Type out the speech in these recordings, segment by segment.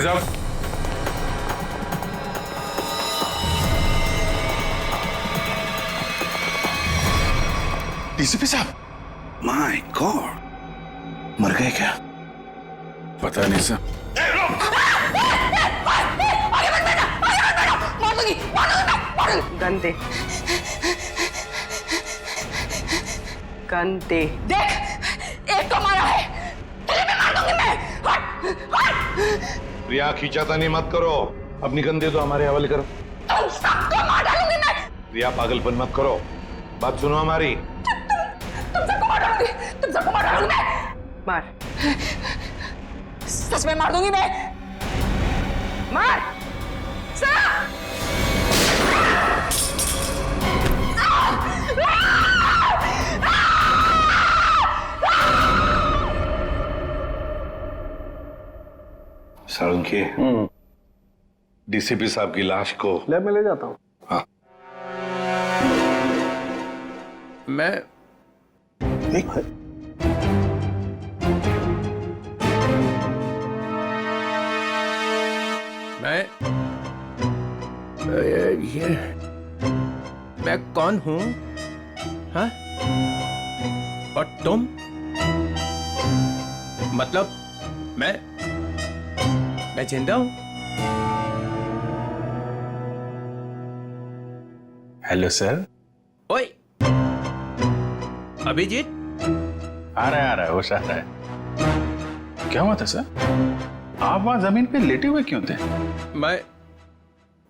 DCP साहब, DCP साहब, my God, मर गए क्या? पता नहीं सर। गंदे गंदे देख, एक तो मारा है, तुझे भी मार दूंगी मैं। हट, हट। प्रिया, खींचातानी मत करो, अपनी गंदे तो हमारे हवाले करो। तुम सबको मार डालूंगी मैं। प्रिया, पागलपन मत करो, बात सुनो हमारी। तुम सबको मार डालूंगी, तुम सबको मार डालूंगी मैं। मार सच में मार दूंगी मैं। मार साळुंखे, डीसीपी साहब की लाश को लैब में ले जाता हूँ। हाँ, मैं ये मैं कौन हूं? हाँ? और तुम? मतलब मैं जिंदा हूं? Hello sir. ओए, अभिजीत? आ रहा है होश आ रहा है। क्या हुआ था सर? आप वहां जमीन पे लेटे हुए क्यों थे?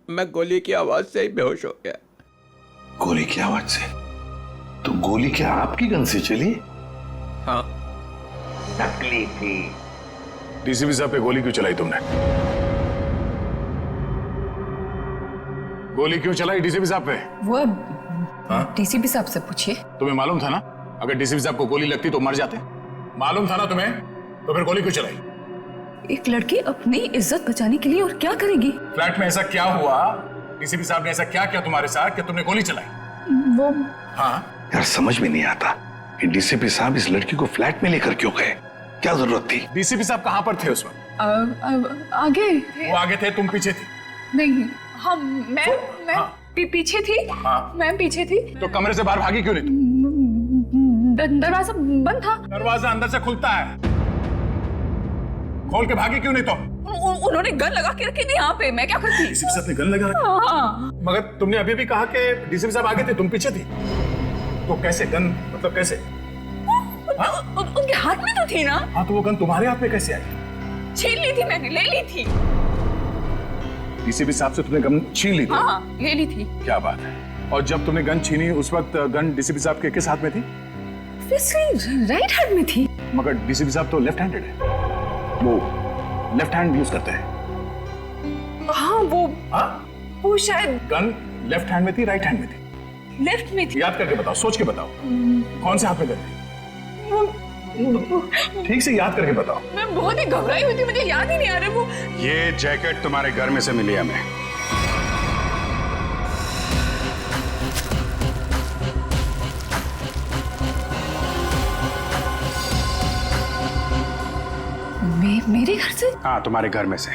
मैं गोली की आवाज से ही बेहोश हो गया। गोली की आवाज से? तो गोली क्या आपकी गन से चली? हाँ। नकली थी। डीसीपी साहब पे गोली क्यों चलाई तुमने? गोली क्यों चलाई डीसीपी साहब पे? वो डीसीपी साहब से पूछिए। तुम्हें मालूम था ना, अगर डीसीपी साहब को गोली लगती तो मर जाते? मालूम था ना तुम्हें, तो फिर गोली क्यों चलाई? एक लड़की अपनी इज्जत बचाने के लिए और क्या करेगी? फ्लैट में ऐसा क्या हुआ? डीसीपी साहब ने ऐसा क्या किया तुम्हारे साथ कि तुमने गोली चलाई? वो हाँ, यार समझ में नहीं आता कि डीसीपी साहब इस लड़की को फ्लैट में लेकर क्यों गए? क्या जरूरत थी? डीसीपी साहब कहां पर थे उस वक्त? आगे वो आगे थे, तुम पीछे थी? नहीं, हम मैं हाँ। पीछे थी। हाँ। मैं पीछे थी। तो कमरे से बाहर भागी क्यों नहीं तुम? दरवाजा बंद था। दरवाजा अंदर से खुलता है, खोल के भागी क्यों नहीं तुम? उन्होंने गन लगा के रखी थी यहाँ पे, मैं क्या करती? डीसीपी साहब ने गन लगा रखी? हाँ। मगर तुमने अभी भी कहा कि डीसीपी साहब आगे थे, तुम पीछे थी, तो कैसे गन, मतलब कैसे? उनके हाथ में तो थी ना। हाँ, तो वो गन तुम्हारे हाथ में कैसे आई? छीन ली थी मैंने, ले ली थी। डीसीपी साहब से तुमने गन छीन ली थी? हाँ, ले ली थी। क्या बात है। और जब तुमने गन छीनी उस वक्त गन डीसीपी साहब के किस हाथ में थी? राइट हैंड में थी। मगर डीसीपी साहब तो लेफ्ट हैंडेड है, वो लेफ्ट हैंड यूज करते हैं। हाँ, वो शायद गन लेफ्ट हैंड में थी, राइट हैंड में थी? लेफ्ट में थी। याद करके बताओ, सोच के बताओ, कौन से हाथ में गन थी? ठीक से याद करके बताओ। मैं बहुत ही घबराई हुई थी, मुझे याद ही नहीं आ रहा वो। ये जैकेट तुम्हारे घर में से मिली हमें। मेरे घर से? हाँ, तुम्हारे घर में से।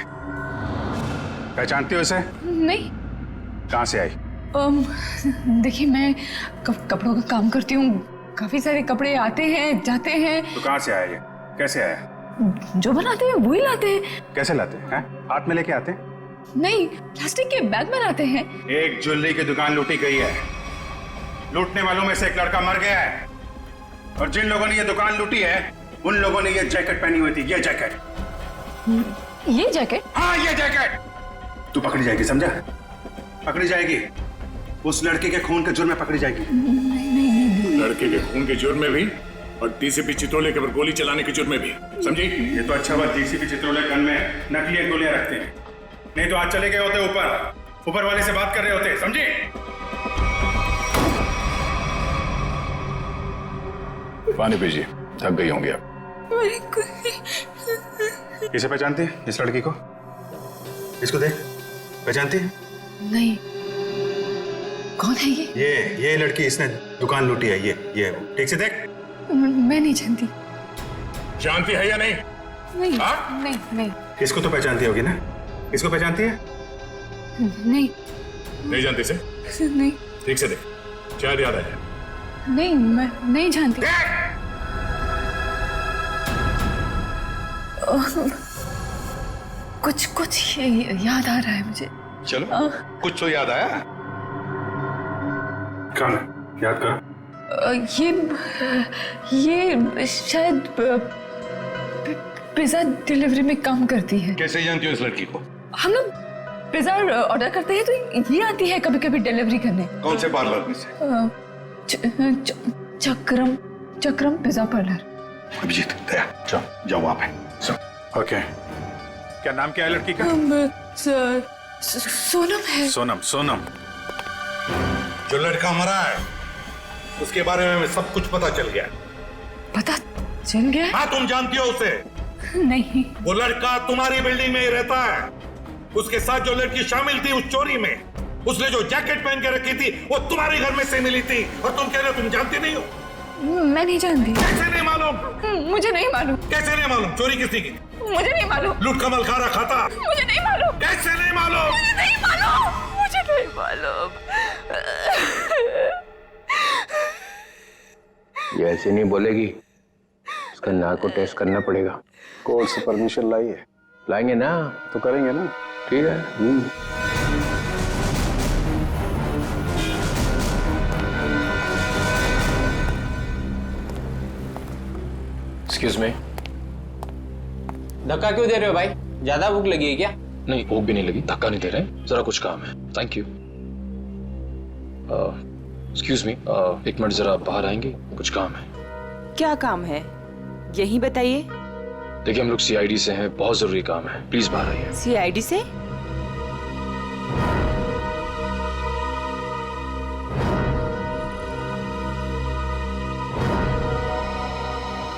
पहचानती हो इसे? नहीं। कहाँ से आई? देखिए, मैं कपड़ों का काम करती हूँ, काफी सारे कपड़े आते हैं जाते हैं। तो कहाँ से आया ये? कैसे आया? जो बनाते हैं वही लाते हैं। कैसे लाते हैं? हाथ में लेके आते हैं? नहीं, प्लास्टिक के बैग में लाते हैं। एक ज्वेलरी की दुकान लूटी गई है, लूटने वालों में से एक लड़का मर गया है, और जिन लोगों ने ये दुकान लूटी है उन लोगों ने ये जैकेट पहनी हुई थी। ये जैकेट। ये जैकेट? हाँ, ये जैकेट। तू पकड़ी जाएगी, समझा? पकड़ी जाएगी, उस लड़के के खून के जुर्म में पकड़ी जाएगी। लड़के के खून के जुर्म में भी और डीसीपी चित्रोले के ऊपर गोली चलाने के जुर्म में भी, समझी? ये तो अच्छा बात, डीसीपी चित्रोले गन में नकली गोलियां रखते हैं, नहीं तो आज चले गए होते ऊपर वाले से बात कर रहे होते, समझी? पानी पीजिए, थक गई होंगी आप। किसे पहचानती है इस लड़की को? इसको देख, पहचानती है? नहीं। कौन है ये? ये लड़की, इसने दुकान लूटी है। ये ठीक से देख। मैं नहीं जानती। जानती है या नहीं? नहीं, हाँ? नहीं। इसको तो पहचानती होगी ना? इसको पहचानती है? नहीं नहीं जानती से? नहीं ठीक से देख, शायद याद आया। नहीं, मैं नहीं जानती। कुछ याद आ रहा है मुझे। चलो कुछ तो याद आया। कौन है? याद करो। ये शायद पिज्जा डिलीवरी में काम करती है। कैसे जानती हो इस लड़की को? हम लोग पिज्जा ऑर्डर करते हैं तो ये आती है कभी कभी डिलीवरी करने। कौन से पार्लर में से? चक्रम पिज्जा पार्लर। अभिजीत, दया, जाओ वहां पे। ओके, क्या नाम क्या है लड़की का? सोनम है। सोनम। सोनम, जो लड़का मरा है उसके बारे में सब कुछ पता चल गया। पता चल गया? हाँ, तुम जानती हो उसे? नहीं। वो लड़का तुम्हारी बिल्डिंग में ही रहता है। उसके साथ जो लड़की शामिल थी उस चोरी में, उसने जो जैकेट पहन के रखी थी वो तुम्हारे घर में से मिली थी, और तुम कह रहे हो तुम जानती नहीं हो? मैं नहीं जानती। कैसे नहीं मालूम? मुझे नहीं मालूम। कैसे नहीं मालूम? चोरी किसने की? मुझे नहीं मालूम। लूट कमल खारा खाता? मुझे नहीं मालूम। कैसे नहीं मालूम? मुझे नहीं मालूम। मुझे नहीं मालूम। ये ऐसे नहीं बोलेगी, उसका नाक को टेस्ट करना पड़ेगा। कोर्ट से परमिशन लाई है? लाएंगे ना तो करेंगे ना। ठीक है। Excuse me. धक्का क्यों दे रहे हो भाई? ज्यादा भूख लगी है क्या? नहीं, भूख भी नहीं लगी, धक्का नहीं दे रहे, जरा कुछ काम है। Thank you. एक्सक्यूज मी, एक मिनट जरा बाहर आएंगे, कुछ काम है। क्या काम है यही बताइए। देखिए, हम लोग सीआईडी से हैं, बहुत जरूरी काम है, प्लीज बाहर आइए। सीआईडी से?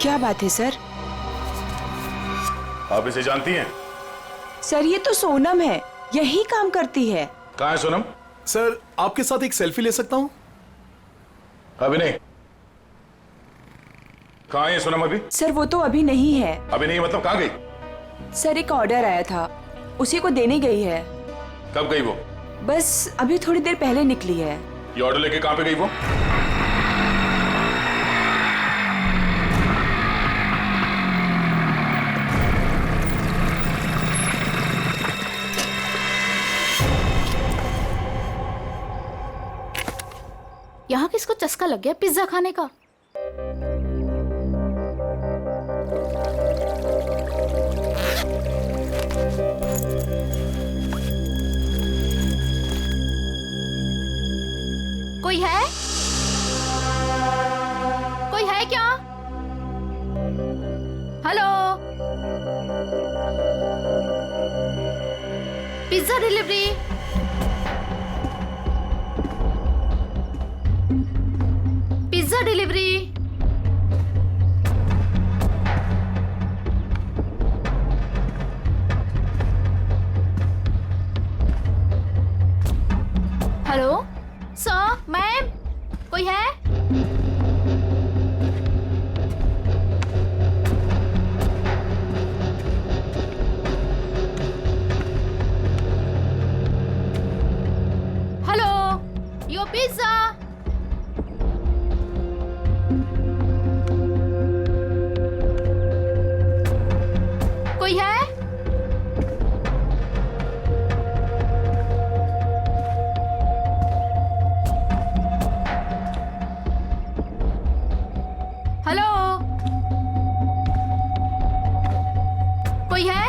क्या बात है सर? आप इसे जानती हैं? सर ये तो सोनम है, यही काम करती है। कहाँ है सोनम? सर, आपके साथ एक सेल्फी ले सकता हूँ? अभी नहीं। कहाँ है सोनम अभी? सर वो तो अभी नहीं है। अभी नहीं मतलब कहाँ गई? सर एक ऑर्डर आया था, उसी को देने गई है। कब गई वो? बस अभी थोड़ी देर पहले निकली है। ये ऑर्डर लेके कहाँ पे गई वो? यहाँ किसको चस्का लग गया पिज्जा खाने का? कोई है? कोई है क्या? Hello, pizza delivery. Pizza delivery. Hello sir, ma'am, कोई है? Hello, your pizza. कोई है? हेलो, कोई है?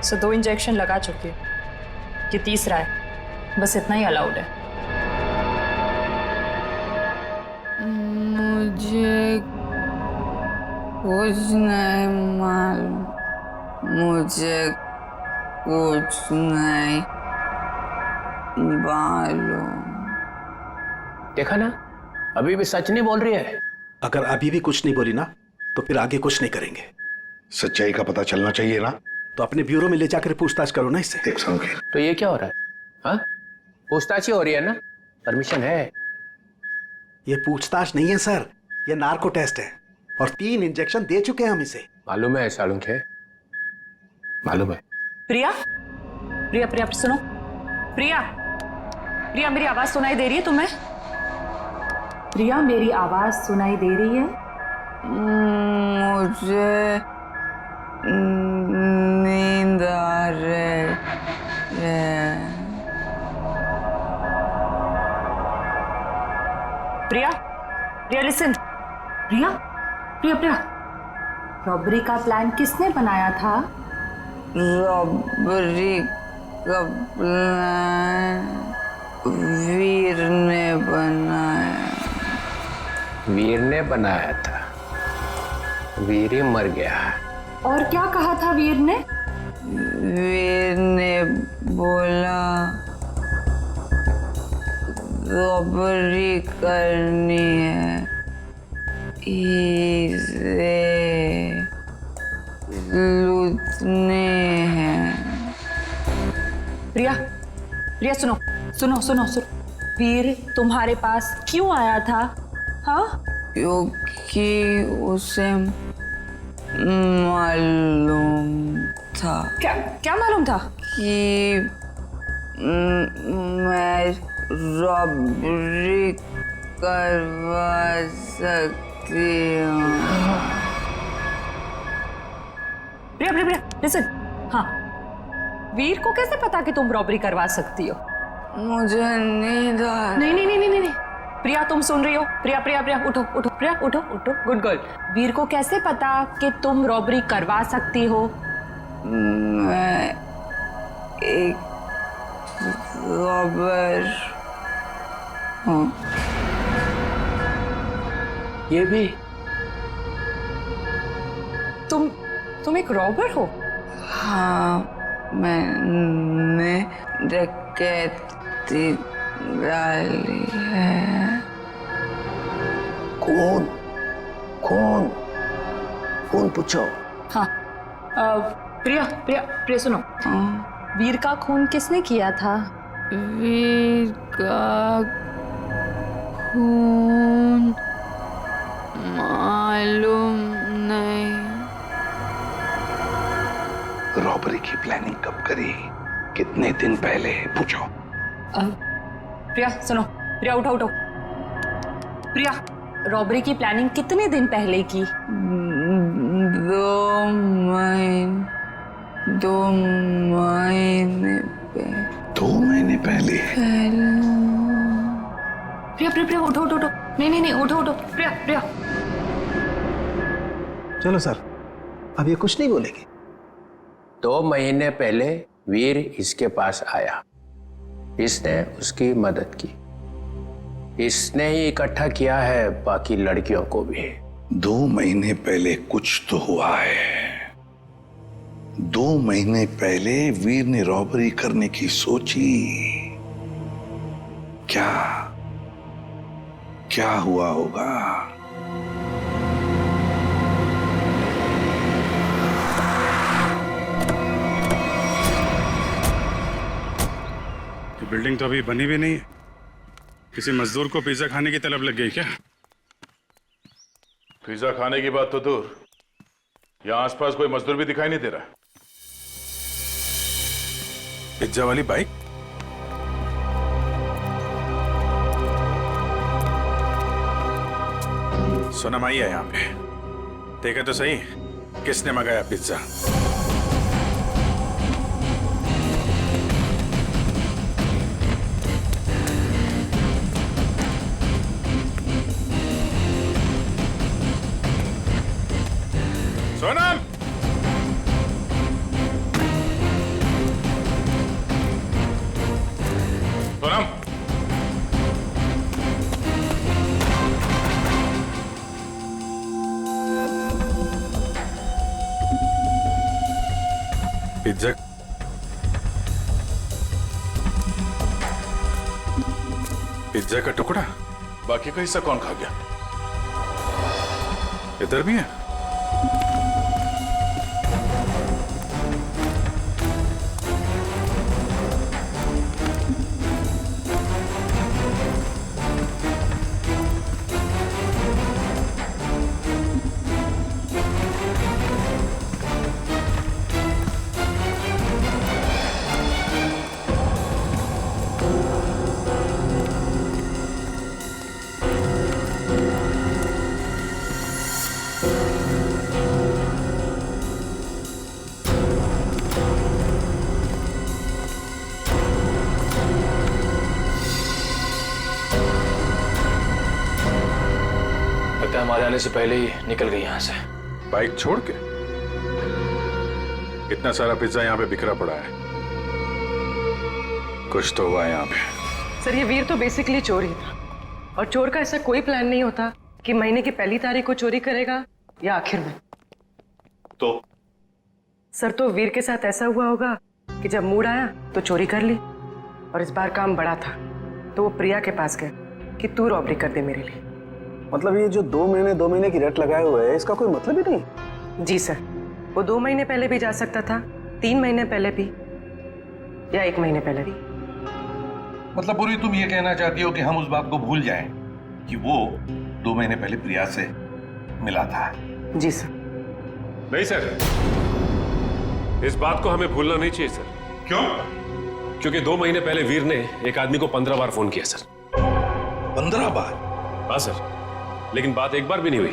सो 2 इंजेक्शन लगा चुकी हूँ, ये तीसरा है, बस इतना ही अलाउड है। मुझे कुछ नहीं मालूम, मुझे कुछ नहीं मालूम। देखा ना, अभी भी सच नहीं बोल रही है। अगर अभी भी कुछ नहीं बोली ना तो फिर आगे कुछ नहीं करेंगे। सच्चाई का पता चलना चाहिए ना। तो अपने ब्यूरो में ले जाकर पूछताछ करो ना इससे। देख संकेत, तो ये क्या हो रहा है? हाँ, पूछताछ ही हो रही है ना, परमिशन है। ये पूछताछ नहीं है सर, ये नार्को टेस्ट है और 3 इंजेक्शन दे चुके हैं हम इसे। मालूम है सालुंखे, मालूम है। प्रिया प्रिया प्रिया सुनो, प्रिया प्रिया मेरी आवाज सुनाई दे रही है तुम्हें? प्रिया मेरी आवाज सुनाई दे रही है? मुझे नींद आ रही है। प्रिया प्रिया लिसन, प्रिया प्रिया प्रिया, रॉबरी का प्लान किसने बनाया था? रॉबरी का प्लान वीर ने बनाया। वीर ने बनाया था? वीर ही मर गया। और क्या कहा था वीर ने? वीर ने बोला रॉबरी करनी है, इसे लूटने हैं। प्रिया प्रिया सुनो सुनो सुनो सुनो, वीर तुम्हारे पास क्यों आया था? हाँ, क्योंकि उसे मालूम था। क्या क्या मालूम था? कि मैं रॉबरी करवा सकती हूँ। प्रिया प्रिया प्रिया लिसन, हाँ, वीर को कैसे पता कि तुम रॉबरी करवा सकती हो? मुझे नींद आ नहीं नहीं नहीं नहीं नहीं, प्रिया तुम सुन रही हो? प्रिया प्रिया प्रिया उठो उठो, प्रिया उठो उठो, गुड गर्ल। वीर को कैसे पता कि तुम रॉबरी करवा सकती हो? मैं एक रॉबर हूँ। ये भी? तुम एक रॉबर हो? हाँ, मैंने डकैती डाली है। कौन कौन कौन पूछो? हाँ, प्रिया प्रिया प्रिया सुनो, वीर का खून किसने किया था? वीर का खून मालूम नहीं। रॉबरी की प्लानिंग कब करी, कितने दिन पहले, पूछो। प्रिया सुनो, प्रिया उठो उठो, प्रिया रॉबरी की प्लानिंग कितने दिन पहले की? 2 महीने पहले। 2 महीने पहले? प्रिया प्रिया प्रिया उठो उठो उठो, नहीं नहीं नहीं उठो उठो, प्रिया प्रिया। चलो सर, अब ये कुछ नहीं बोलेगी। 2 महीने पहले वीर इसके पास आया, इसने उसकी मदद की, इसने ही इकट्ठा किया है बाकी लड़कियों को भी। 2 महीने पहले कुछ तो हुआ है। 2 महीने पहले वीर ने रॉबरी करने की सोची। क्या क्या हुआ होगा? बिल्डिंग तो अभी बनी भी नहीं है। किसी मजदूर को पिज्जा खाने की तलब लग गई क्या? पिज्जा खाने की बात तो दूर, यहाँ आसपास कोई मजदूर भी दिखाई नहीं दे रहा। पिज्जा वाली बाइक? सोनम आई है यहाँ पे, देखा तो सही किसने मंगाया pizza. Sonam, Sonam, pizza pizza का टुकड़ा, बाकी का हिस्सा कौन खा गया? इधर भी है। हमारे आने से पहले ही निकल गई यहाँ से। बाइक छोड़ के? इतना सारा पिज्जा यहाँ पे बिखरा पड़ा है, कुछ तो हुआ यहाँ पे। सर ये वीर तो बेसिकली चोर ही था, और चोर का ऐसा कोई प्लान नहीं होता कि महीने की पहली तारीख को चोरी करेगा या आखिर में। तो सर तो वीर के साथ ऐसा हुआ होगा कि जब मूड आया तो चोरी कर ली, और इस बार काम बड़ा था तो वो प्रिया के पास गए कि तू रॉबरी कर दे मेरे लिए। मतलब ये जो 2 महीने की रट लगाए हुए है, इसका कोई मतलब ही नहीं? जी सर, वो 2 महीने पहले भी जा सकता था, 3 महीने पहले भी, या 1 महीने पहले भी। मतलब पूरी तुम ये कहना चाहती हो कि हम उस बात को भूल जाएं कि वो 2 महीने पहले प्रिया से मिला था? जी सर। नहीं सर, इस बात को हमें भूलना नहीं चाहिए सर। क्यों? क्योंकि 2 महीने पहले वीर ने एक आदमी को 15 बार फोन किया सर। 15 बार? हाँ सर, लेकिन बात एक बार भी नहीं हुई।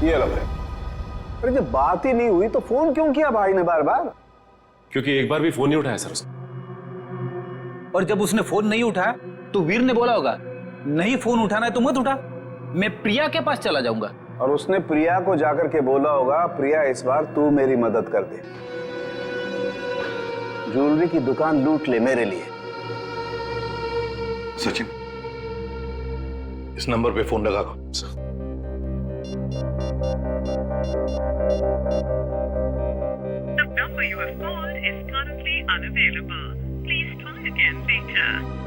ये अलग है। अरे जब बात ही नहीं हुई तो फोन क्यों किया भाई ने बार बार? क्योंकि एक बार भी फोन नहीं उठाया सर उसने। और जब उसने फोन नहीं उठाया तो वीर ने बोला होगा नहीं फोन उठाना है तो मत उठा, मैं प्रिया के पास चला जाऊंगा। और उसने प्रिया को जाकर के बोला होगा प्रिया इस बार तू मेरी मदद कर दे, ज्वेलरी की दुकान लूट ले मेरे लिए। सचिन, इस नंबर पे फोन लगा।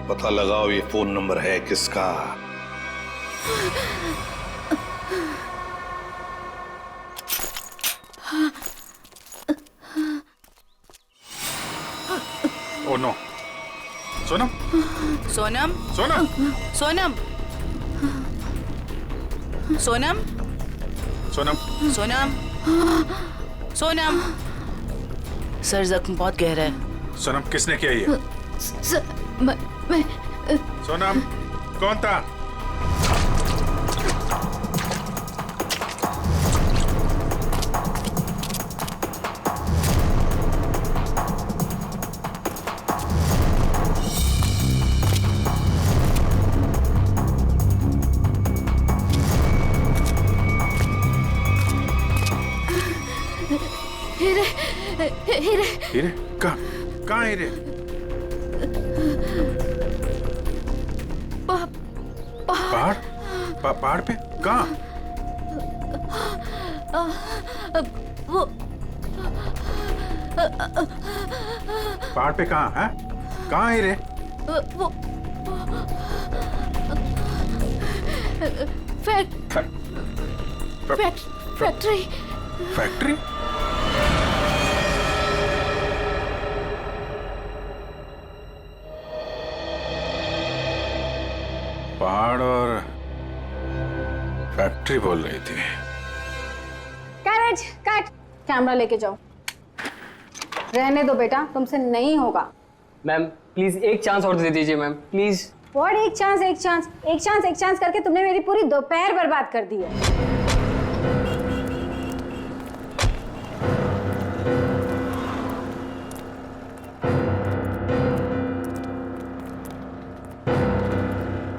पता लगाओ ये फोन नंबर है किसका। Oh no, Sonam Sonam Sonam Sonam Sonam Sonam Sonam Sonam. Sir जख्म बहुत गहरा है। सोनम किसने किया ये? मैं सोनम कौन था? हीरे हीरे हीरे? कहाँ हीरे? पहाड़? पहाड़ पे? कहाँ? वो पहाड़ पे कहाँ है? कहाँ हीरे? वो फैक्ट्री। फैक्ट्री? पहाड़ और फैक्ट्री बोल रही थी। कैरेज कट, कैमरा लेके जाओ। रहने दो बेटा, तुमसे नहीं होगा। मैम प्लीज एक चांस और दे दीजिए मैम, प्लीज। व्हाट एक चांस एक चांस एक चांस एक चांस करके तुमने मेरी पूरी दोपहर बर्बाद कर दी है।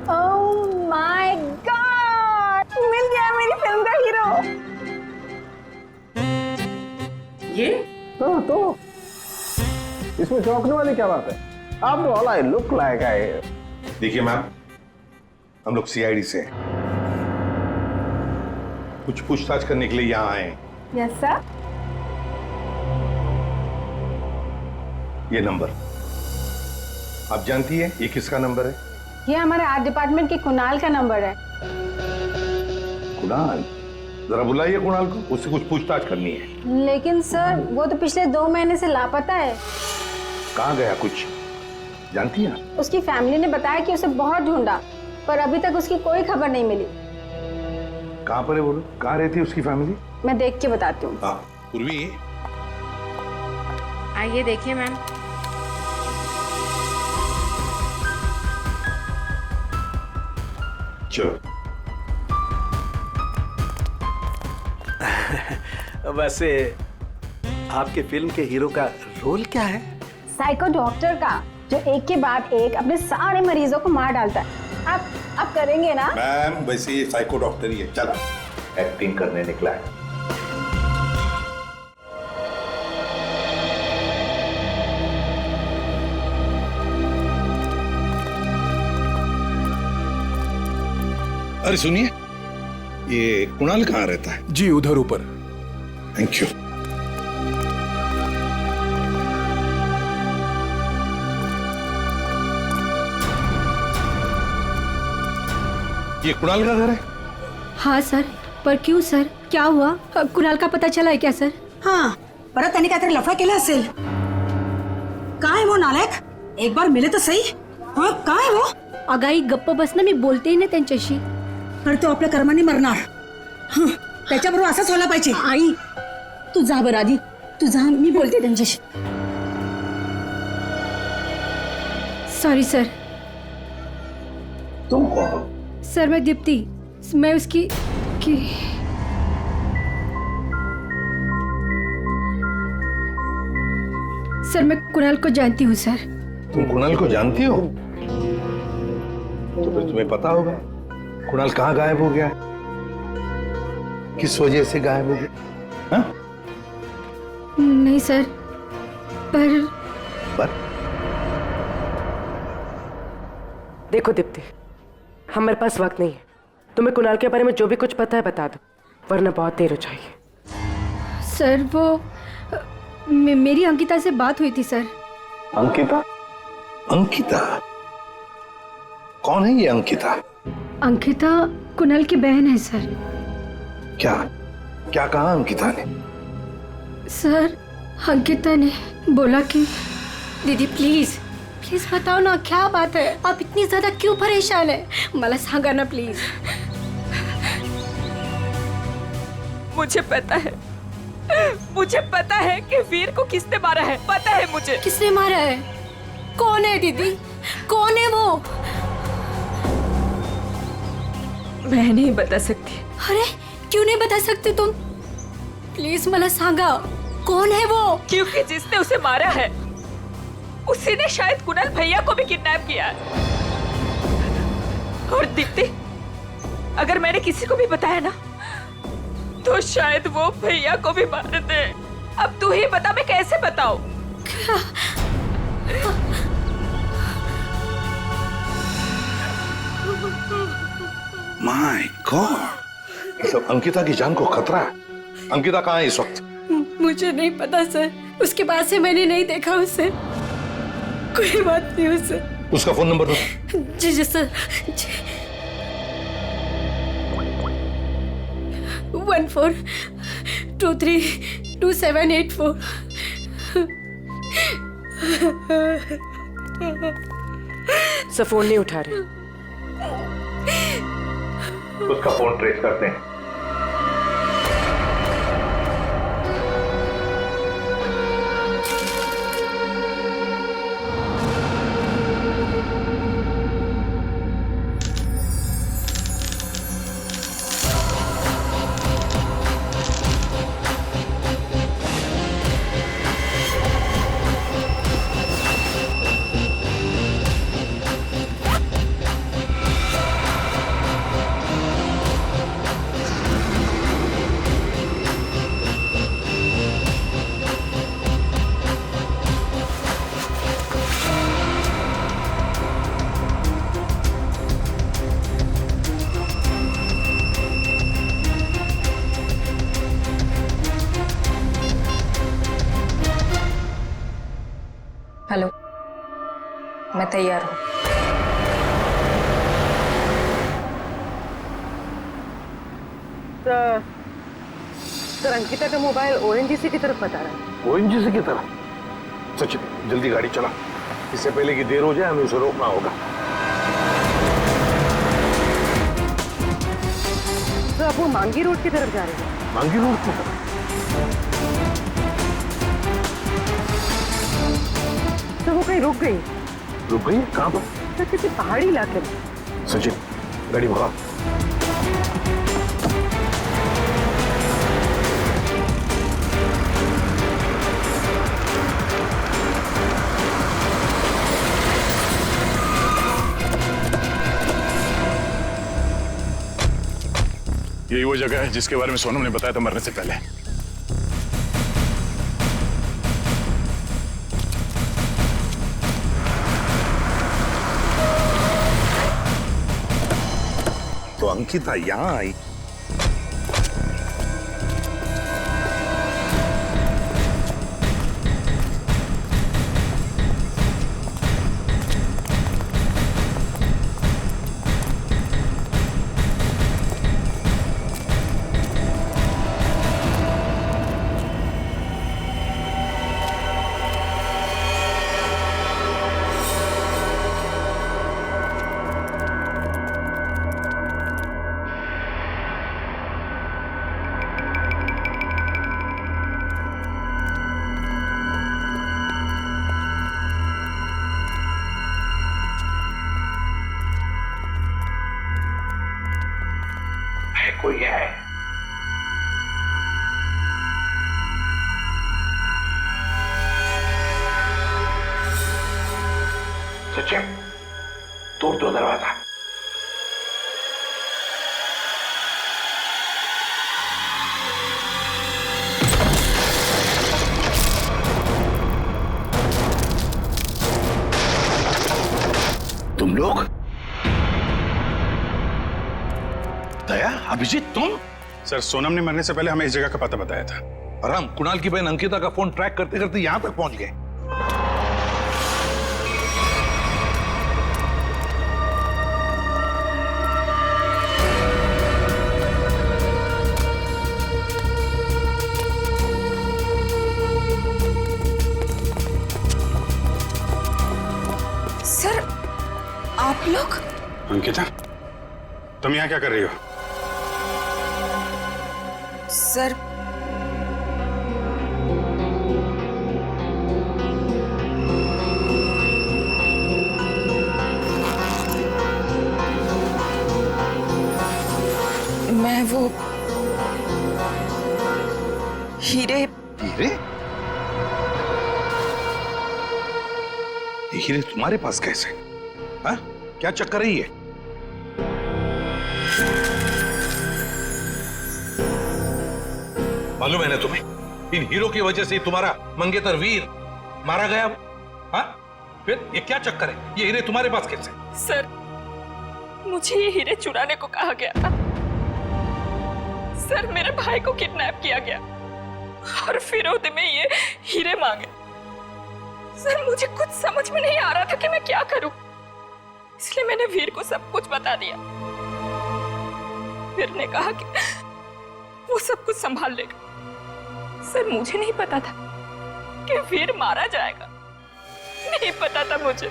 ओह माय गॉड, मिल गया मेरी फिल्म का हीरो। ये? हाँ तो इसमें चौंकने वाली क्या बात है? आप all I look like I. देखिए मैम, हम लोग सीआईडी से हैं, कुछ पूछताछ करने के लिए यहाँ आए हैं। Yes sir. ये नंबर आप जानती है ये किसका नंबर है? ये हमारे आर्ट डिपार्टमेंट के कुणाल का नंबर है। कुणाल? जरा बुलाइए कुणाल को, उससे कुछ पूछताछ करनी है। लेकिन सर वो तो पिछले 2 महीने से लापता है। कहाँ गया कुछ जानती हैं? उसकी फैमिली ने बताया कि उसे बहुत ढूंढा पर अभी तक उसकी कोई खबर नहीं मिली। कहाँ पर है बोलो, कहाँ रहती है उसकी फैमिली? मैं देख के बताती हूँ। हाँ पूर्वी, आइए देखिए मैम। चलो। वैसे आपके फिल्म के हीरो का रोल क्या है? साइको डॉक्टर का, जो एक के बाद एक अपने सारे मरीजों को मार डालता है। आप करेंगे ना? मैम वैसे ये साइको डॉक्टर ही है, चला एक्टिंग करने निकला है। अरे सुनिए, ये कुणाल कहाँ रहता है? जी उधर ऊपर। Thank you. ये कुणाल का घर है? हाँ सर, पर क्यों सर, क्या हुआ? कुणाल का पता चला है क्या सर? हाँ, परत त्यांनी काहीतरी लफडा केला असेल। काय वो नालायक, एक बार मिले तो सही। हाँ, काय वो? अगाई गप्प बस ना, मी बोलते ना त्यांच्याशी। तर तो आपल्या कर्माने मरणार। हं, त्याच्याबरोबर असंच व्हायला पाहिजे। आई तू जा बरं आधी, तू जा, मी बोलते त्यांच्याशी। Sorry sir. तुम कौन? सर मैं दीप्ति, मैं उसकी सर मैं कुणाल को जानती हूँ सर। तुम कुणाल को जानती हो? तो फिर तुम्हें पता होगा कुणाल कहाँ गायब हो गया, किस वजह से गायब हो गया? हाँ? नहीं सर, पर देखो दीप्ति, हमारे पास वक्त नहीं है। तुम्हें कुणाल के बारे में जो भी कुछ पता है बता दो, वरना बहुत देर हो जाएगी। सर वो मेरी अंकिता से बात हुई थी सर। अंकिता? अंकिता कौन है ये अंकिता? अंकिता कुणाल की बहन है सर। क्या क्या कहा अंकिता ने? सर अंकिता ने बोला कि दीदी प्लीज प्लीज बताओ ना क्या बात है, आप इतनी ज्यादा क्यों परेशान है, मला सांगा ना प्लीज। मुझे पता है कि वीर को किसने मारा है, पता है मुझे। किसने मारा है? कौन है दीदी, कौन है वो? मैं नहीं बता सकती। अरे क्यों नहीं बता सकती तुम? प्लीज मला सांगा कौन है वो? क्योंकि जिसने उसे मारा है उसी ने शायद कुणाल भैया को भी किडनैप किया है। और दीप्ति, अगर मैंने किसी को भी बताया ना तो शायद वो भैया को भी मार दे। अब तू ही बता, मैं कैसे बताऊं? माय गॉड, मतलब अंकिता की जान को खतरा है। अंकिता कहाँ है इस वक्त? मुझे नहीं पता सर, उसके बाद से मैंने नहीं देखा उसे, कोई बात नहीं उसे। उसका फोन नंबर दो। जी जी सर, 14232784। सब फोन नहीं उठा रहे। उसका फोन ट्रेस करते हैं। मैं तैयार हूँ। सर अंकिता का मोबाइल ओएनजीसी की तरफ बता रहा है। ओएनजीसी की तरफ? सचिन जल्दी गाड़ी चला, इससे पहले कि देर हो जाए हमें उसे रोकना होगा। तो अब वो मांगी रोड की तरफ जा रहे हैं। मांगी रोड की तरफ? तो वो कहीं रुक गई? रुक गई? कहाँ पर? सर किसी पहाड़ी इलाके में। सचिन गाड़ी भगा। यही वो जगह है जिसके बारे में सोनम ने बताया था मरने से पहले। तो अंकिता यहां आई। कोई है? सचिन तोड़ दो दरवाजा। तुम लोग? दया, अभिजीत तुम? सर सोनम ने मरने से पहले हमें इस जगह का पता बताया था और हम कुणाल की बहन अंकिता का फोन ट्रैक करते करते यहां तक पहुंच गए। सर आप लोग? अंकिता तुम यहाँ क्या कर रही हो? सर मैं वो हीरे। हीरे? ये हीरे तुम्हारे पास कैसे? हाँ? क्या चक्कर है ये? मालूम है ना तुम्हें, इन हीरो की वजह से तुम्हारा मंगेतर वीर मारा गया। हाँ? फिर ये क्या चक्कर है? ये हीरे तुम्हारे पास कैसे? सर मुझे ये हीरे चुराने को कहा गया था। सर मेरे भाई को किडनैप किया गया और फिरौती में ये हीरे मांगे। सर मुझे कुछ समझ में नहीं आ रहा था कि मैं क्या करूं, इसलिए मैंने वीर को सब कुछ बता दिया। वीर ने कहा कि वो सब कुछ संभाल लेगा। सर मुझे नहीं पता था कि वीर मारा जाएगा, नहीं पता था मुझे।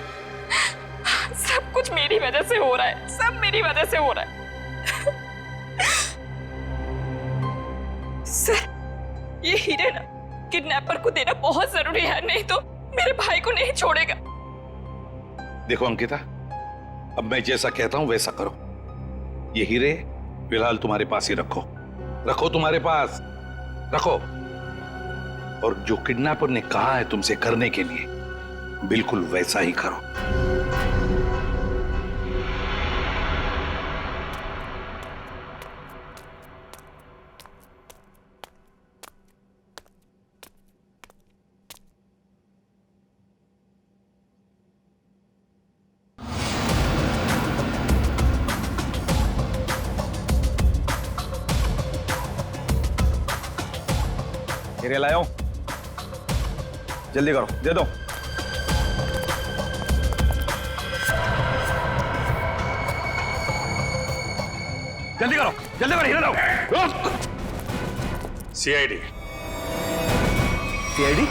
सब कुछ मेरी वजह से हो रहा है, सब मेरी वजह से हो रहा है। सर ये हीरे ना किडनैपर को देना बहुत जरूरी है, नहीं तो मेरे भाई को नहीं छोड़ेगा। देखो अंकिता, अब मैं जैसा कहता हूं वैसा करो। ये हीरे फिलहाल तुम्हारे पास ही रखो, रखो तुम्हारे पास रखो। और जो किडनैपर ने कहा है तुमसे करने के लिए, बिल्कुल वैसा ही करो। हीरे लाओ, जल्दी करो, दे दो। जल्दी करो, जल्दी करो, हीरे लाओ। सीआईडी। सीआईडी?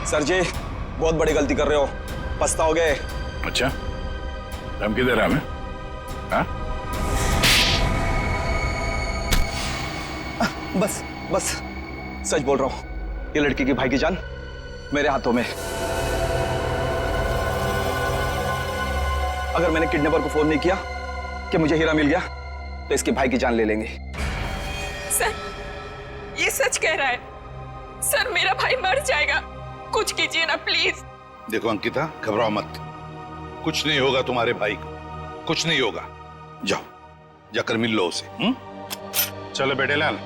सर जी बहुत बड़ी गलती कर रहे हो, पछताओगे। अच्छा, धमकी दे रहा है हमें? हाँ? बस बस सच बोल रहा हूं, ये लड़की की भाई की जान मेरे हाथों में। अगर मैंने किडनैपर को फोन नहीं किया कि मुझे हीरा मिल गया तो इसके भाई की जान ले लेंगे। सर, ये सच कह रहा है। सर, मेरा भाई मर जाएगा, कुछ कीजिए ना प्लीज। देखो अंकिता, घबराओ मत, कुछ नहीं होगा तुम्हारे भाई को, कुछ नहीं होगा। जाओ, जाकर मिल लो उसे। चलो बेटे लाल,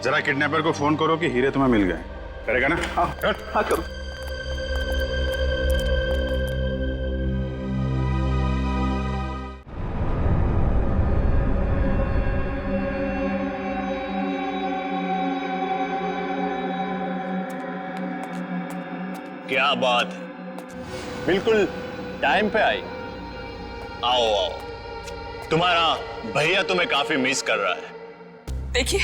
जरा किडनैपर को फोन करो कि हीरे तुम्हें मिल गए। करेगा ना? हाँ हाँ करो। क्या बात है, बिल्कुल टाइम पे आई। आओ आओ, तुम्हारा भैया तुम्हें काफी मिस कर रहा है। देखिए,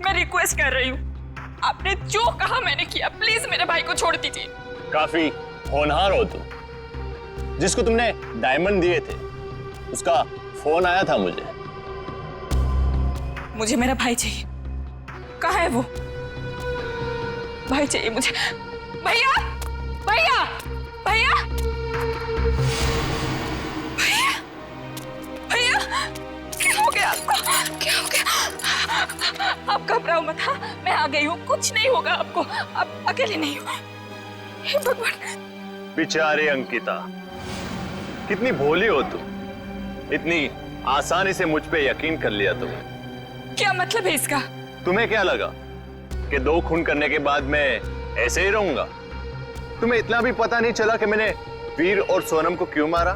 मैं रिक्वेस्ट कर रही हूँ, आपने जो कहा मैंने किया, प्लीज मेरे भाई को छोड़ दीजिए। काफी होनहार हो तुम। जिसको तुमने डायमंड दिए थे उसका फोन आया था मुझे। मुझे मेरा भाई चाहिए। कहाँ है वो? भाई चाहिए मुझे। भैया, भैया, भैया, भैया, भैया, क्या हो गया आपको? क्या हो गया? आप घबराओ मत। हाँ, मैं आ गई हूँ, कुछ नहीं होगा आपको, आप अकेले नहीं हो। हे भगवान। बेचारी अंकिता, कितनी भोली हो तुम, इतनी आसानी से मुझ पे यकीन कर लिया तुमने। क्या मतलब है इसका? तुम्हें क्या लगा कि 2 खून करने के बाद मैं ऐसे ही रहूंगा? तुम्हें इतना भी पता नहीं चला कि मैंने वीर और सोनम को क्यों मारा?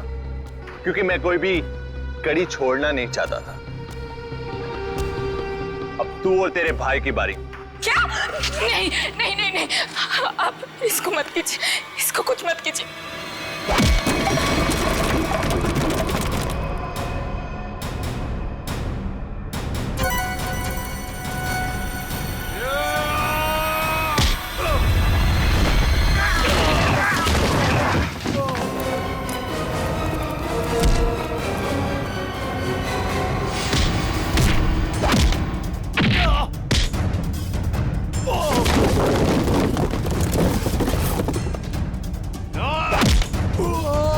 क्योंकि मैं कोई भी कड़ी छोड़ना नहीं चाहता था। अब तू और तेरे भाई की बारी। क्या? नहीं नहीं नहीं नहीं, आप इसको मत कीजिए, इसको कुछ मत कीजिए। Oh!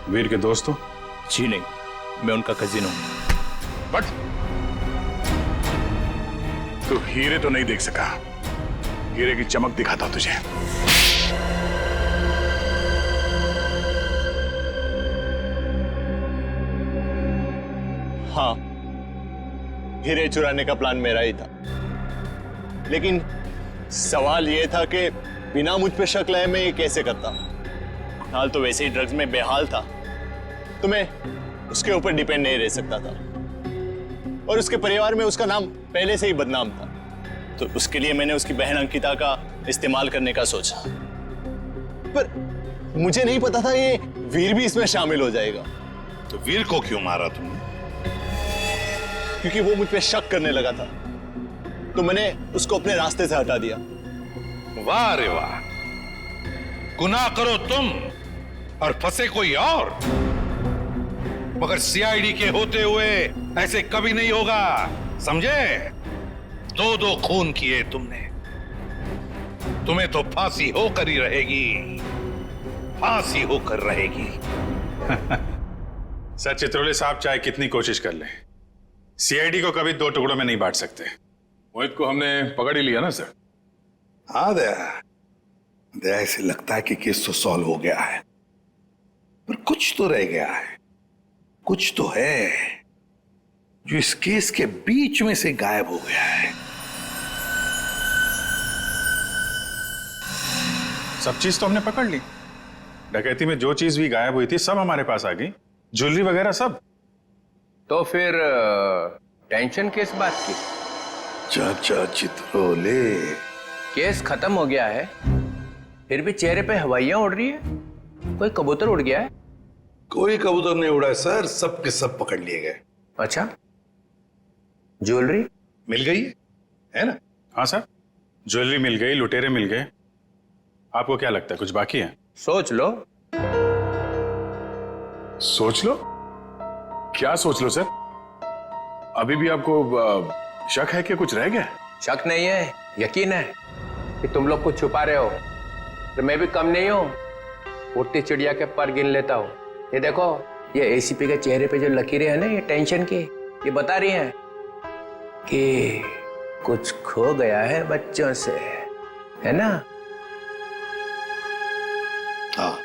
वीर के दोस्त हो? जी नहीं, मैं उनका कजिन हूं। बट तू हीरे तो नहीं देख सका। हीरे की चमक दिखाता तुझे। हाँ, हीरे चुराने का प्लान मेरा ही था, लेकिन सवाल यह था कि बिना मुझ पे शक लाए मैं ये कैसे करता। हाल तो वैसे ही ड्रग्स में बेहाल था, तो मैं उसके ऊपर डिपेंड नहीं रह सकता था, और उसके परिवार में उसका नाम पहले से ही बदनाम था, तो उसके लिए मैंने उसकी बहन अंकिता का इस्तेमाल करने का सोचा। पर मुझे नहीं पता था ये वीर भी इसमें शामिल हो जाएगा। तो वीर को क्यों मारा तुमने? क्योंकि वो मुझ पे शक करने लगा था, तो मैंने उसको अपने रास्ते से हटा दिया। वाह रे वाह, गुनाह करो तुम और फंसे कोई और, मगर सीआईडी के होते हुए ऐसे कभी नहीं होगा, समझे? 2-2 खून किए तुमने, तुम्हें तो फांसी होकर ही रहेगी, फांसी होकर रहेगी। सर चित्रोले साहब चाहे कितनी कोशिश कर ले, सीआईडी को कभी 2 टुकड़ों में नहीं बांट सकते। मोहित को हमने पकड़ ही लिया ना सर। हाँ दया, ऐसे लगता है कि केस तो सॉल्व हो गया है, पर कुछ तो रह गया है, कुछ तो है जो इस केस के बीच में से गायब हो गया है। सब चीज तो हमने पकड़ ली, डकैती में जो चीज भी गायब हुई थी सब हमारे पास आ गई, ज्वेलरी वगैरह सब। तो फिर टेंशन किस बात की? चाचा चित्रोले, केस खत्म हो गया है, फिर भी चेहरे पे हवाइयां उड़ रही है। कोई कबूतर उड़ गया है? कोई कबूतर नहीं उड़ा है सर, सब के सब पकड़ लिए गए। अच्छा, ज्वेलरी मिल गई है ना? हाँ सर, ज्वेलरी मिल गई, लुटेरे मिल गए। आपको क्या लगता है कुछ बाकी है? सोच लो। सोच लो? क्या सोच लो सर? अभी भी आपको शक है कि कुछ रह गया? शक नहीं है, यकीन है कि तुम लोग कुछ छुपा रहे हो। तो मैं भी कम नहीं हूं, उड़ती चिड़िया के पर गिन लेता हूं। ये देखो, ये एसीपी के चेहरे पे जो लकीरें हैं ना, ये टेंशन की, ये बता रही हैं कि कुछ खो गया है बच्चों से, है ना? हाँ,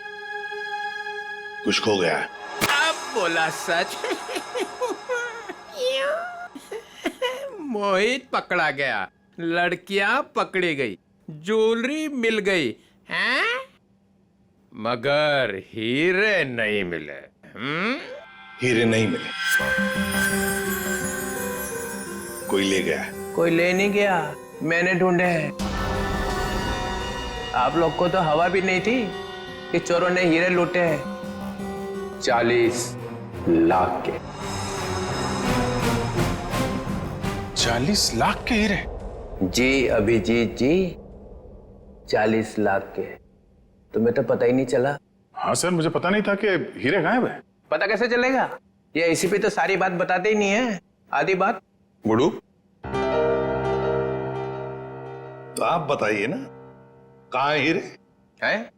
कुछ खो गया है। अब बोला सच। मोहित पकड़ा गया, लड़कियां पकड़ी गई, ज्वेलरी मिल गई, हैं? मगर हीरे नहीं मिले। हीरे नहीं मिले, कोई ले गया है। कोई ले नहीं गया, मैंने ढूंढे हैं। आप लोग को तो हवा भी नहीं थी कि चोरों ने हीरे लूटे हैं। 40 लाख के। 40 लाख के हीरे? जी अभिजीत जी, 40 लाख के। तुम्हें तो पता ही नहीं चला। हाँ सर, मुझे पता नहीं था कि हीरे गायब है। पता कैसे चलेगा? ये एसीपी तो सारी बात बताते ही नहीं है, आधी बात। गुडू, तो आप बताइए ना, कहाँ है हीरे? हैं?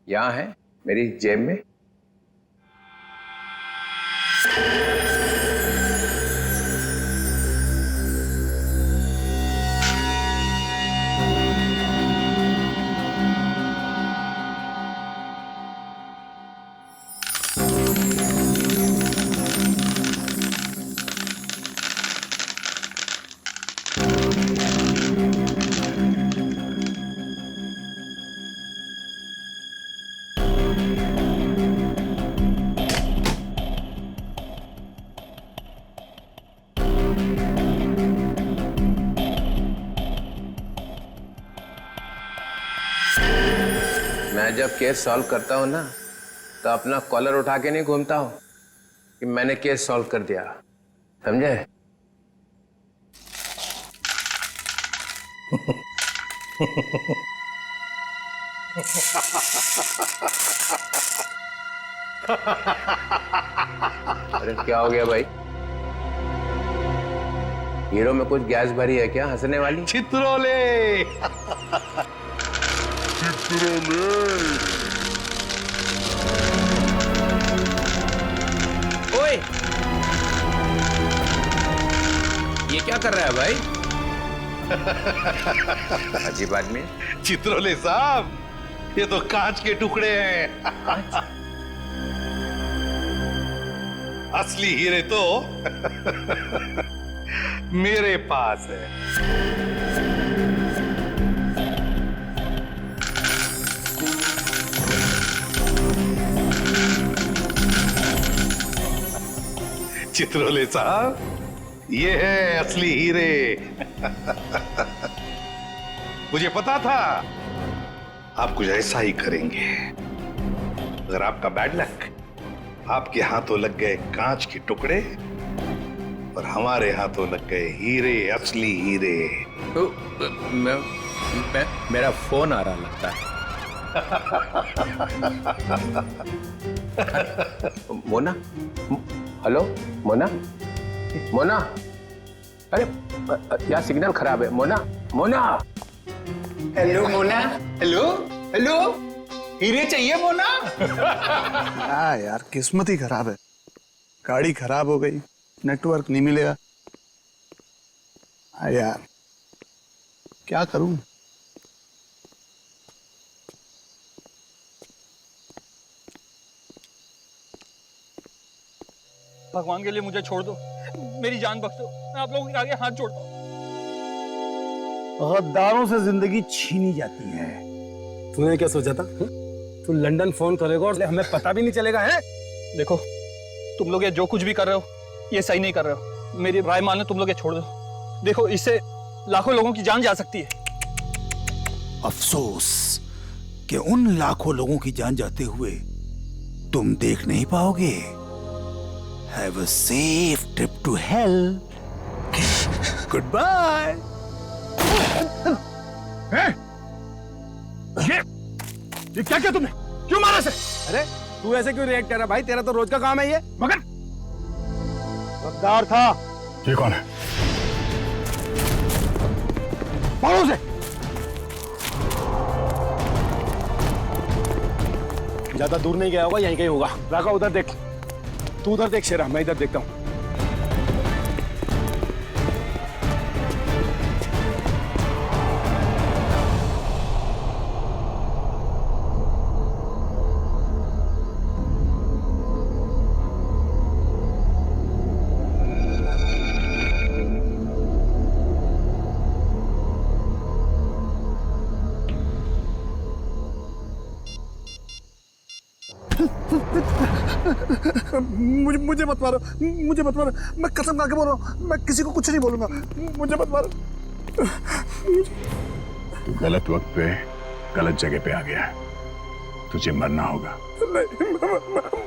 यहां है, मेरी जेब में। मैं जब केस सॉल्व करता हूं ना, तो अपना कॉलर उठा के नहीं घूमता हूं कि मैंने केस सॉल्व कर दिया, समझे? अरे क्या हो गया भाई? हीरो में कुछ गैस भरी है क्या हंसने वाली? चित्रोले। कर रहा है भाई? अजीब आदमी। चित्रोले साहब, ये तो कांच के टुकड़े हैं। असली हीरे तो मेरे पास है। चित्रोले साहब, ये है असली हीरे। मुझे पता था आप कुछ ऐसा ही करेंगे। अगर आपका बैड लक, आपके हाथों लग गए कांच के टुकड़े और हमारे हाथों लग गए हीरे, असली हीरे। मेरा फोन आ रहा लगता है। मोना, हेलो मोना, मोना, अरे यार सिग्नल खराब है। Mona, Mona, hello Mona, hello hello, हीरे चाहिए मोना? हाँ यार, किस्मत ही खराब है। गाड़ी खराब हो गई, नेटवर्क नहीं मिलेगा। हाँ यार, क्या करूं? भगवान के लिए मुझे छोड़ दो, मेरी जान बख्श दो, मैं आप लोगों के आगे हाथ जोड़ता हूँ। गद्दारों से जिंदगी छीनी जाती है। तूने क्या सोचा था? तू लंदन फोन करेगा और हमें पता भी नहीं चलेगा है? देखो, तुम लोग ये जो कुछ भी कर रहे हो, ये सही नहीं कर रहे हो। मेरी राय मानो, तुम लोग ये छोड़ दो। देखो, इससे लाखों लोगों की जान जा सकती है। अफसोस कि उन लाखों लोगों की जान जाते हुए तुम देख नहीं पाओगे। Have a safe trip to hell. Goodbye. ये क्या किया तुमने? क्यों मारा इसे? अरे तू ऐसे क्यों रिएक्ट कर रहा भाई? तेरा तो रोज का काम है ये। मगर गद्दार था। ये कौन है? मारो उसे। ज्यादा दूर नहीं गया होगा, यहीं कहीं होगा। राका उधर देख, तू उधर देख शेरा, मैं इधर देखता हूं। मुझे मत मारो, मुझे मत मारो। मैं कसम खा के बोल रहा हूँ, मैं किसी को कुछ नहीं बोलूंगा। मुझे मत मारो। तू गलत वक्त पे गलत जगह पे आ गया है। तुझे मरना होगा। नहीं, मुझे मत मारो।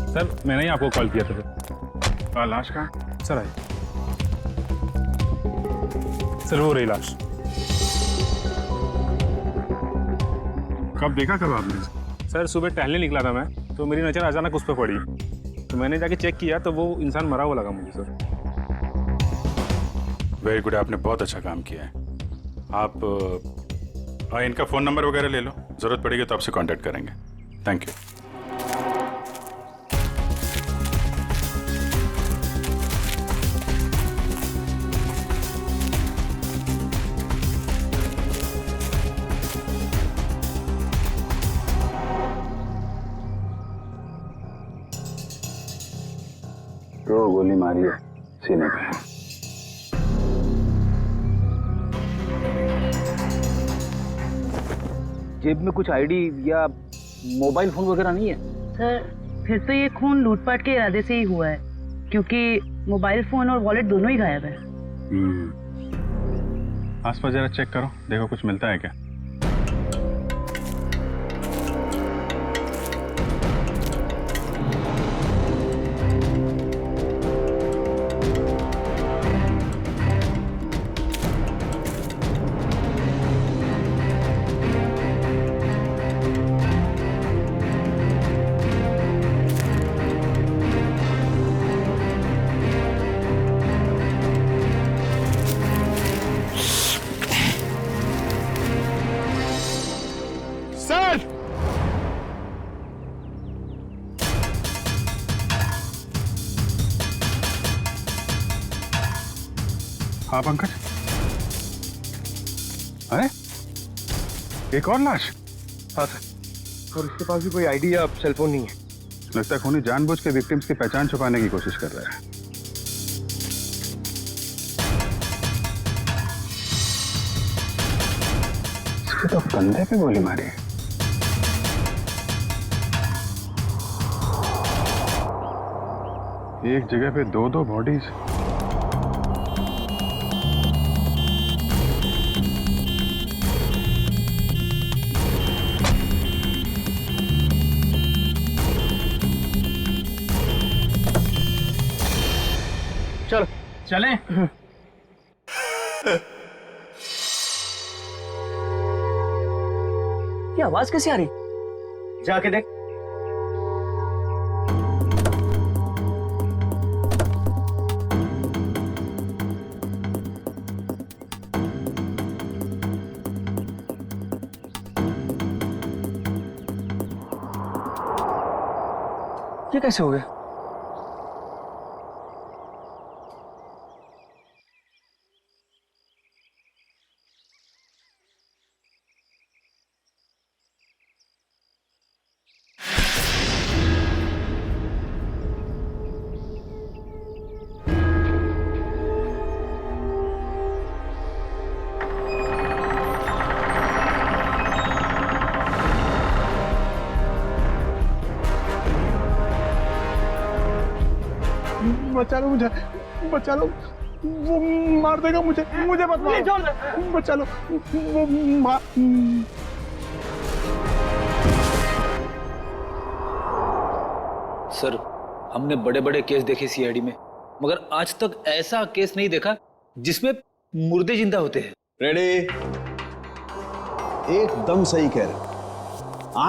सर, मैंने ही आपको कॉल किया था सर। लाश कहाँ? Sir I. सर वो रही लाश। कब देखा कब आपने? सर सुबह टहलने निकला था मैं, तो मेरी नज़र अचानक उस पर पड़ी, तो मैंने जाके चेक किया तो वो इंसान मरा हुआ लगा मुझे सर। वेरी गुड, आपने बहुत अच्छा काम किया है। आप इनका फ़ोन नंबर वगैरह ले लो, ज़रूरत पड़ेगी तो आपसे कांटेक्ट करेंगे। Thank you. तो गोली मारी है सीने पे। जेब में कुछ आईडी या मोबाइल फोन वगैरह नहीं है? सर फिर तो ये खून लूटपाट के इरादे से ही हुआ है, क्योंकि मोबाइल फोन और वॉलेट दोनों ही गायब है। आसपास जरा चेक करो, देखो कुछ मिलता है क्या। सर हाँ पंकज, अरे एक और लाश। हाँ सर, और इसके पास भी कोई आईडी या सेल फोन नहीं है। लगता है खूनी जानबूझ के विक्टिम्स की पहचान छुपाने की कोशिश कर रहा है। इसके तो कंधे पे गोली मारी है। एक जगह पे दो बॉडीज। चलो चलें। ये आवाज कैसी आ रही? जाके देख। ये कैसे हो गया? बचा लो मुझे, बचा लो, वो मार देगा मुझे, मुझे मत मारो, बचा लो, वो सर, हमने बड़े बड़े केस देखे सीआईडी में, मगर आज तक ऐसा केस नहीं देखा जिसमें मुर्दे जिंदा होते हैं। रेडी? एकदम सही कह रहे।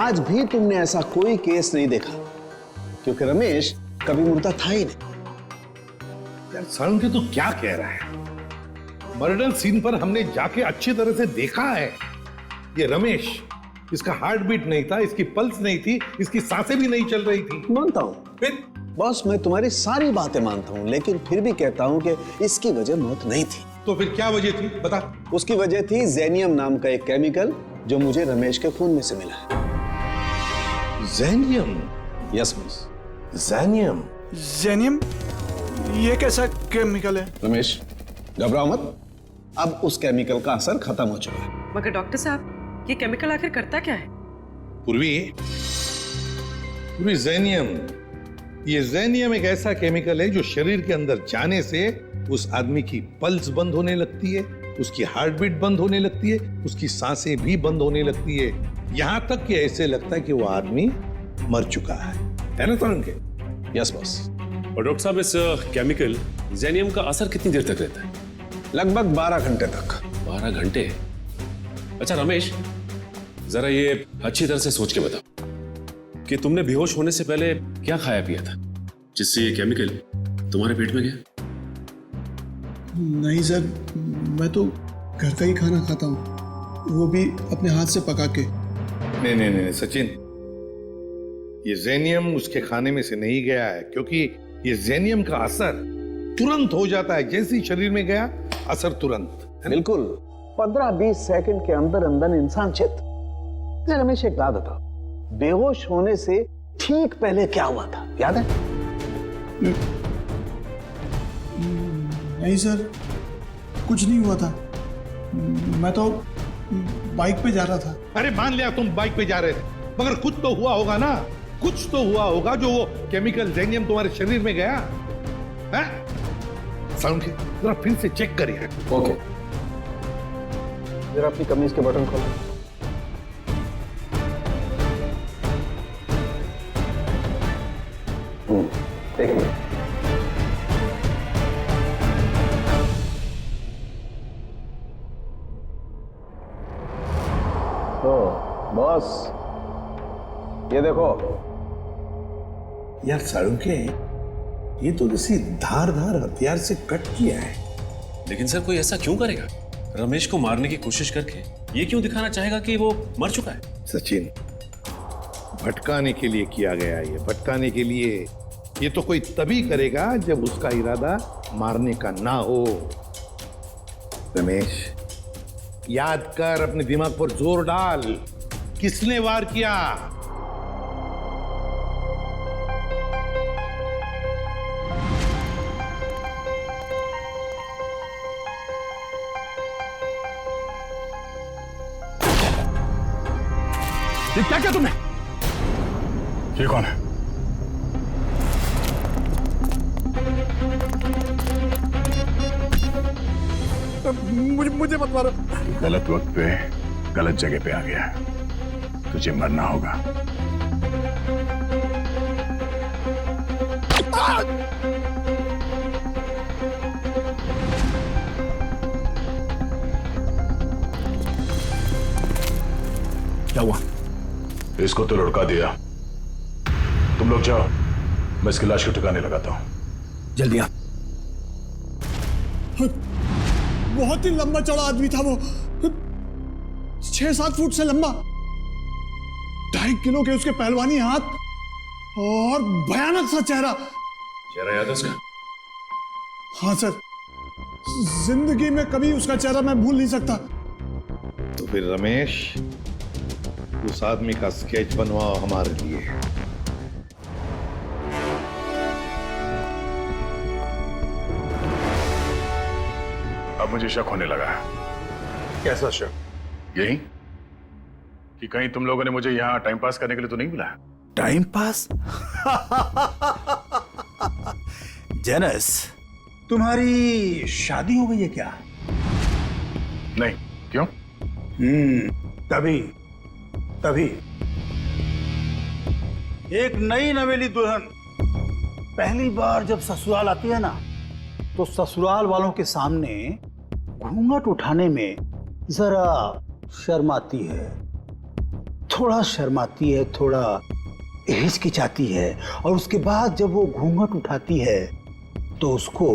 आज भी तुमने ऐसा कोई केस नहीं देखा, क्योंकि रमेश कभी मुर्दा था ही नहीं। यार सालुंखे तू क्या कह रहा है? मर्डर सीन पर हमने जाके अच्छी तरह से देखा है। ये रमेश, इसका हार्ट बीट नहीं था, इसकी पल्स नहीं थी, इसकी सांसें भी नहीं चल रही थी। मानता हूं फिर बॉस, मैं तुम्हारी सारी बातें मानता हूं, लेकिन फिर भी कहता हूं कि इसकी वजह मौत नहीं थी। तो फिर क्या वजह थी बता? उसकी वजह थी जेनियम नाम का एक केमिकल जो मुझे रमेश के खून में से मिला है। जेनियम? Yes boss. जेनियम? जेनियम? ये कैसा केमिकल है? रमेश घबराओ मत, अब उस केमिकल का असर खत्म हो चुका है। मगर डॉक्टर साहब, ये केमिकल आखिर करता क्या है? पूर्वी, जेनियम, ये जेनियम एक ऐसा केमिकल है जो शरीर के अंदर जाने से उस आदमी की पल्स बंद होने लगती है, उसकी हार्ट बीट बंद होने लगती है, उसकी सांसें भी बंद होने लगती है, यहां तक कि ऐसे लगता है कि वो आदमी मर चुका है ना सालुंखे? Yes boss. और डॉक्टर साहब, इस केमिकल जेनियम का असर कितनी देर तक रहता है? लगभग 12 घंटे तक। 12 घंटे? अच्छा रमेश, जरा ये अच्छी तरह से सोच के बताओ कि तुमने बेहोश होने से पहले क्या खाया पिया था जिससे ये केमिकल तुम्हारे पेट में गया? नहीं सर, मैं तो घर का ही खाना खाता हूँ, वो भी अपने हाथ से पका के। नहीं सचिन, ये जेनियम उसके खाने में से नहीं गया है, क्योंकि ये जेनियम का असर तुरंत हो जाता है, जैसे ही शरीर में गया असर तुरंत। बिल्कुल 15-20 सेकंड के अंदर अंदर इंसान चित। रमेश एक बात बताओ, बेहोश होने से ठीक पहले क्या हुआ था, याद है? नहीं सर, कुछ नहीं हुआ था, मैं तो बाइक पे जा रहा था। अरे मान लिया तुम बाइक पे जा रहे थे, मगर कुछ तो हुआ होगा ना, कुछ तो हुआ होगा जो वो केमिकल जेनियम तुम्हारे शरीर में गया है? सालुंखे जरा फिर से चेक करिए। ओके, जरा अपनी कमीज के बटन खोलो। एक मिनट। तो बॉस, ये देखो। यार सालुंखे, ये तो किसी धारदार हथियार से कट किया है। लेकिन सर, कोई ऐसा क्यों करेगा? रमेश को मारने की कोशिश करके ये क्यों दिखाना चाहेगा कि वो मर चुका है? सचिन, भटकाने के लिए किया गया है, ये भटकाने के लिए। ये तो कोई तभी करेगा जब उसका इरादा मारने का ना हो। रमेश, याद कर, अपने दिमाग पर जोर डाल, किसने वार किया? ये क्या किया तुमने? ये कौन है? मुझे मत मारो। गलत वक्त पे गलत जगह पे आ गया, तुझे मरना होगा। क्या हुआ? इसको तो लुढ़का दिया। तुम लोग जाओ, मैं इसकी लाश को ठिकाने लगाता हूं। जल्दी आ। बहुत ही लंबा चौड़ा आदमी था वो, 6-7 फुट से लंबा, 2.5 किलो के उसके पहलवानी हाथ और भयानक सा चेहरा। चेहरा याद है उसका? हाँ सर, जिंदगी में कभी उसका चेहरा मैं भूल नहीं सकता। तो फिर रमेश, उस आदमी का स्केच बनवाओ हमारे लिए। अब मुझे शक होने लगा। कैसा शक? यही कि कहीं तुम लोगों ने मुझे यहाँ टाइम पास करने के लिए तो नहीं बुलाया? Time pass? जेनस, तुम्हारी शादी हो गई है क्या? नहीं। क्यों? तभी एक नई नवेली दुल्हन पहली बार जब ससुराल आती है ना, तो ससुराल वालों के सामने घूंघट उठाने में जरा शर्माती है, थोड़ा शर्माती है, थोड़ा हिचकिचाती है, और उसके बाद जब वो घूंघट उठाती है तो उसको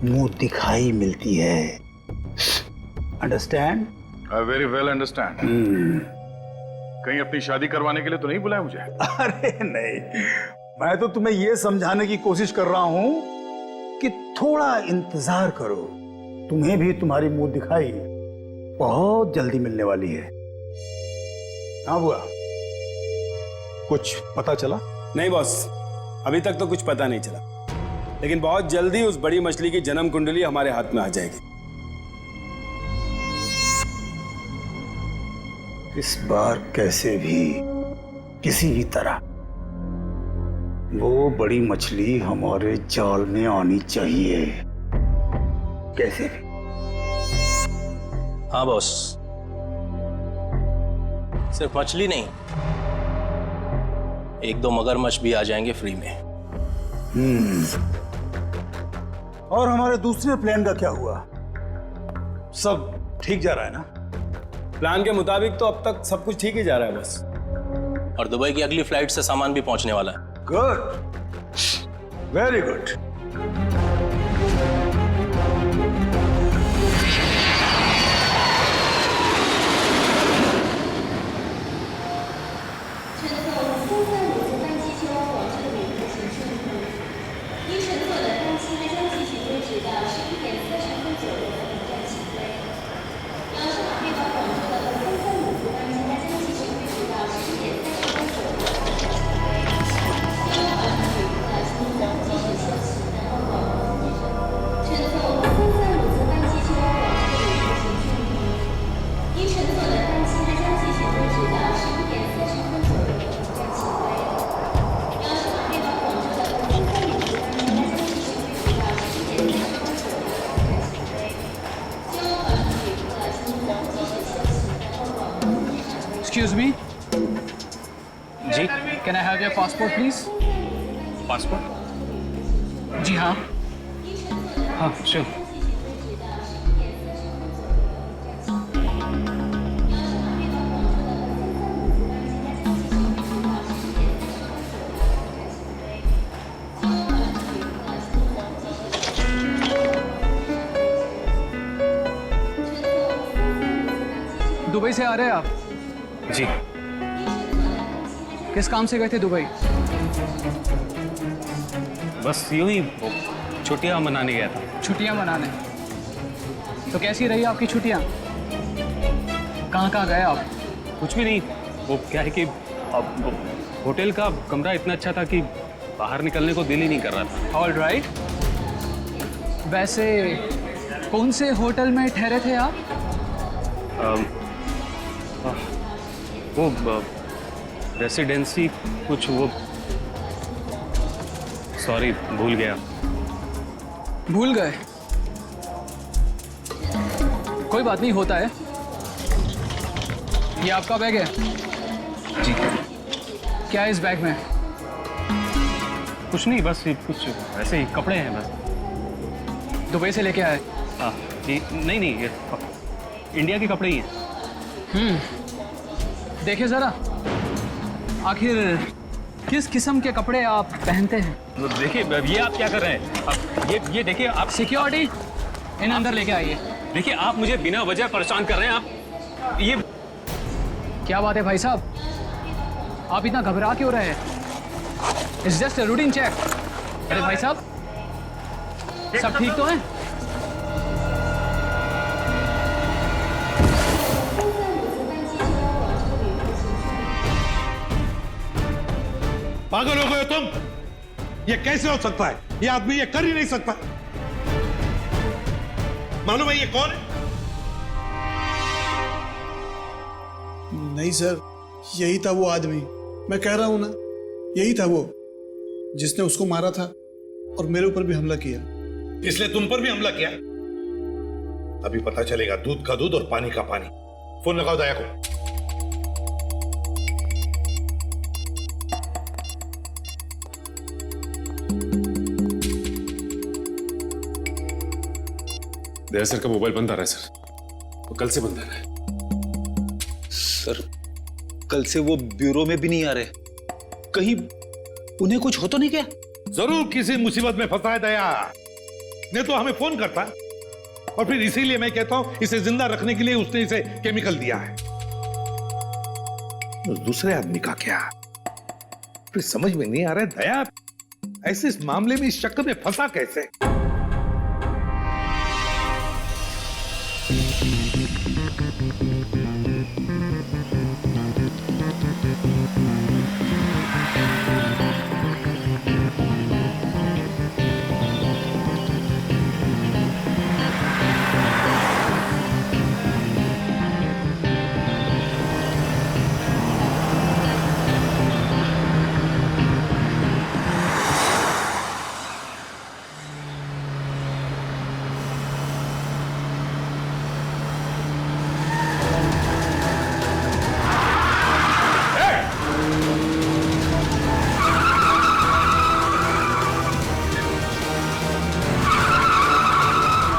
मुंह दिखाई मिलती है। Understand? I very well understand. कहीं अपनी शादी करवाने के लिए तो नहीं बुलाया मुझे? अरे नहीं, मैं तो तुम्हें यह समझाने की कोशिश कर रहा हूं कि थोड़ा इंतजार करो, तुम्हें भी तुम्हारी मुंह दिखाई बहुत जल्दी मिलने वाली है। हाँ बुआ, कुछ पता चला? नहीं बॉस, अभी तक तो कुछ पता नहीं चला, लेकिन बहुत जल्दी उस बड़ी मछली की जन्म कुंडली हमारे हाथ में आ जाएगी। इस बार कैसे भी, किसी भी तरह वो बड़ी मछली हमारे जाल में आनी चाहिए, कैसे भी। हाँ बॉस, सिर्फ मछली नहीं, 1-2 मगरमच्छ भी आ जाएंगे फ्री में। और हमारे दूसरे प्लान का क्या हुआ? सब ठीक जा रहा है ना? प्लान के मुताबिक तो अब तक सब कुछ ठीक ही जा रहा है बस। और दुबई की अगली फ्लाइट से सामान भी पहुंचने वाला है। Good, very good. Excuse me. जी, can I have your passport, please? Passport? जी हाँ। हाँ, sure. दुबई से आ रहे हैं आप? जी। किस काम से गए थे दुबई? बस यूं ही छुट्टियां मनाने गया था। छुट्टियां मनाने? तो कैसी रही आपकी छुट्टियां? कहाँ कहाँ गए आप? कुछ भी नहीं, वो क्या है कि होटल का कमरा इतना अच्छा था कि बाहर निकलने को दिल ही नहीं कर रहा था। All right. वैसे कौन से होटल में ठहरे थे आप? वो रेसिडेंसी कुछ वो, सॉरी भूल गया। भूल गए? कोई बात नहीं, होता है। ये आपका बैग है? जी। क्या है इस बैग में? कुछ नहीं, बस ये कुछ ऐसे ही कपड़े हैं बस। दुबई से लेके आए? हाँ जी। नहीं नहीं, ये इंडिया के कपड़े ही हैं। देखिए जरा, आखिर किस किस्म के कपड़े आप पहनते हैं? देखिए, ये आप क्या कर रहे हैं? अब ये देखिए आप। सिक्योरिटी, इन अंदर लेके आइए। देखिए, आप मुझे बिना वजह परेशान कर रहे हैं। आप ये क्या बात है भाई साहब, आप इतना घबरा क्यों रहे हैं? It's just a routine check. अरे भाई साहब, सब ठीक तो है? पागल हो गए हो तुम? ये कैसे हो सकता है? ये आदमी ये कर ही नहीं सकता। मालूम है ये कौन है? नहीं सर, यही था वो आदमी। मैं कह रहा हूं ना, यही था वो जिसने उसको मारा था और मेरे ऊपर भी हमला किया। इसलिए तुम पर भी हमला किया? अभी पता चलेगा दूध का दूध और पानी का पानी। फोन लगाओ दया को। दया सर का मोबाइल बंद आ रहा है सर, वो कल से बंद आ रहा है। सर, कल से वो ब्यूरो में भी नहीं आ रहे। कहीं उन्हें कुछ हो तो नहीं क्या? जरूर किसी मुसीबत में फंसा है दया, नहीं तो हमें फोन करता। और फिर इसीलिए मैं कहता हूं, इसे जिंदा रखने के लिए उसने इसे केमिकल दिया है। उस दूसरे आदमी का क्या? फिर समझ में नहीं आ रहा है दया, ऐसे इस मामले में इस चक्कर में फंसा कैसे?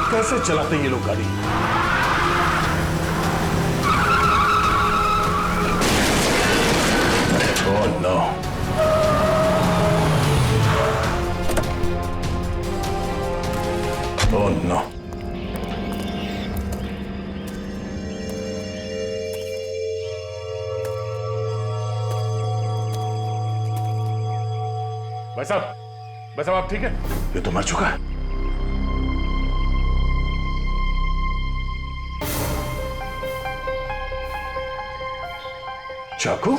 कैसे चलाते हैं ये लोग गाड़ी? Oh no. Oh no. भाई साहब आप ठीक है? ये तो मर चुका है। चाकू?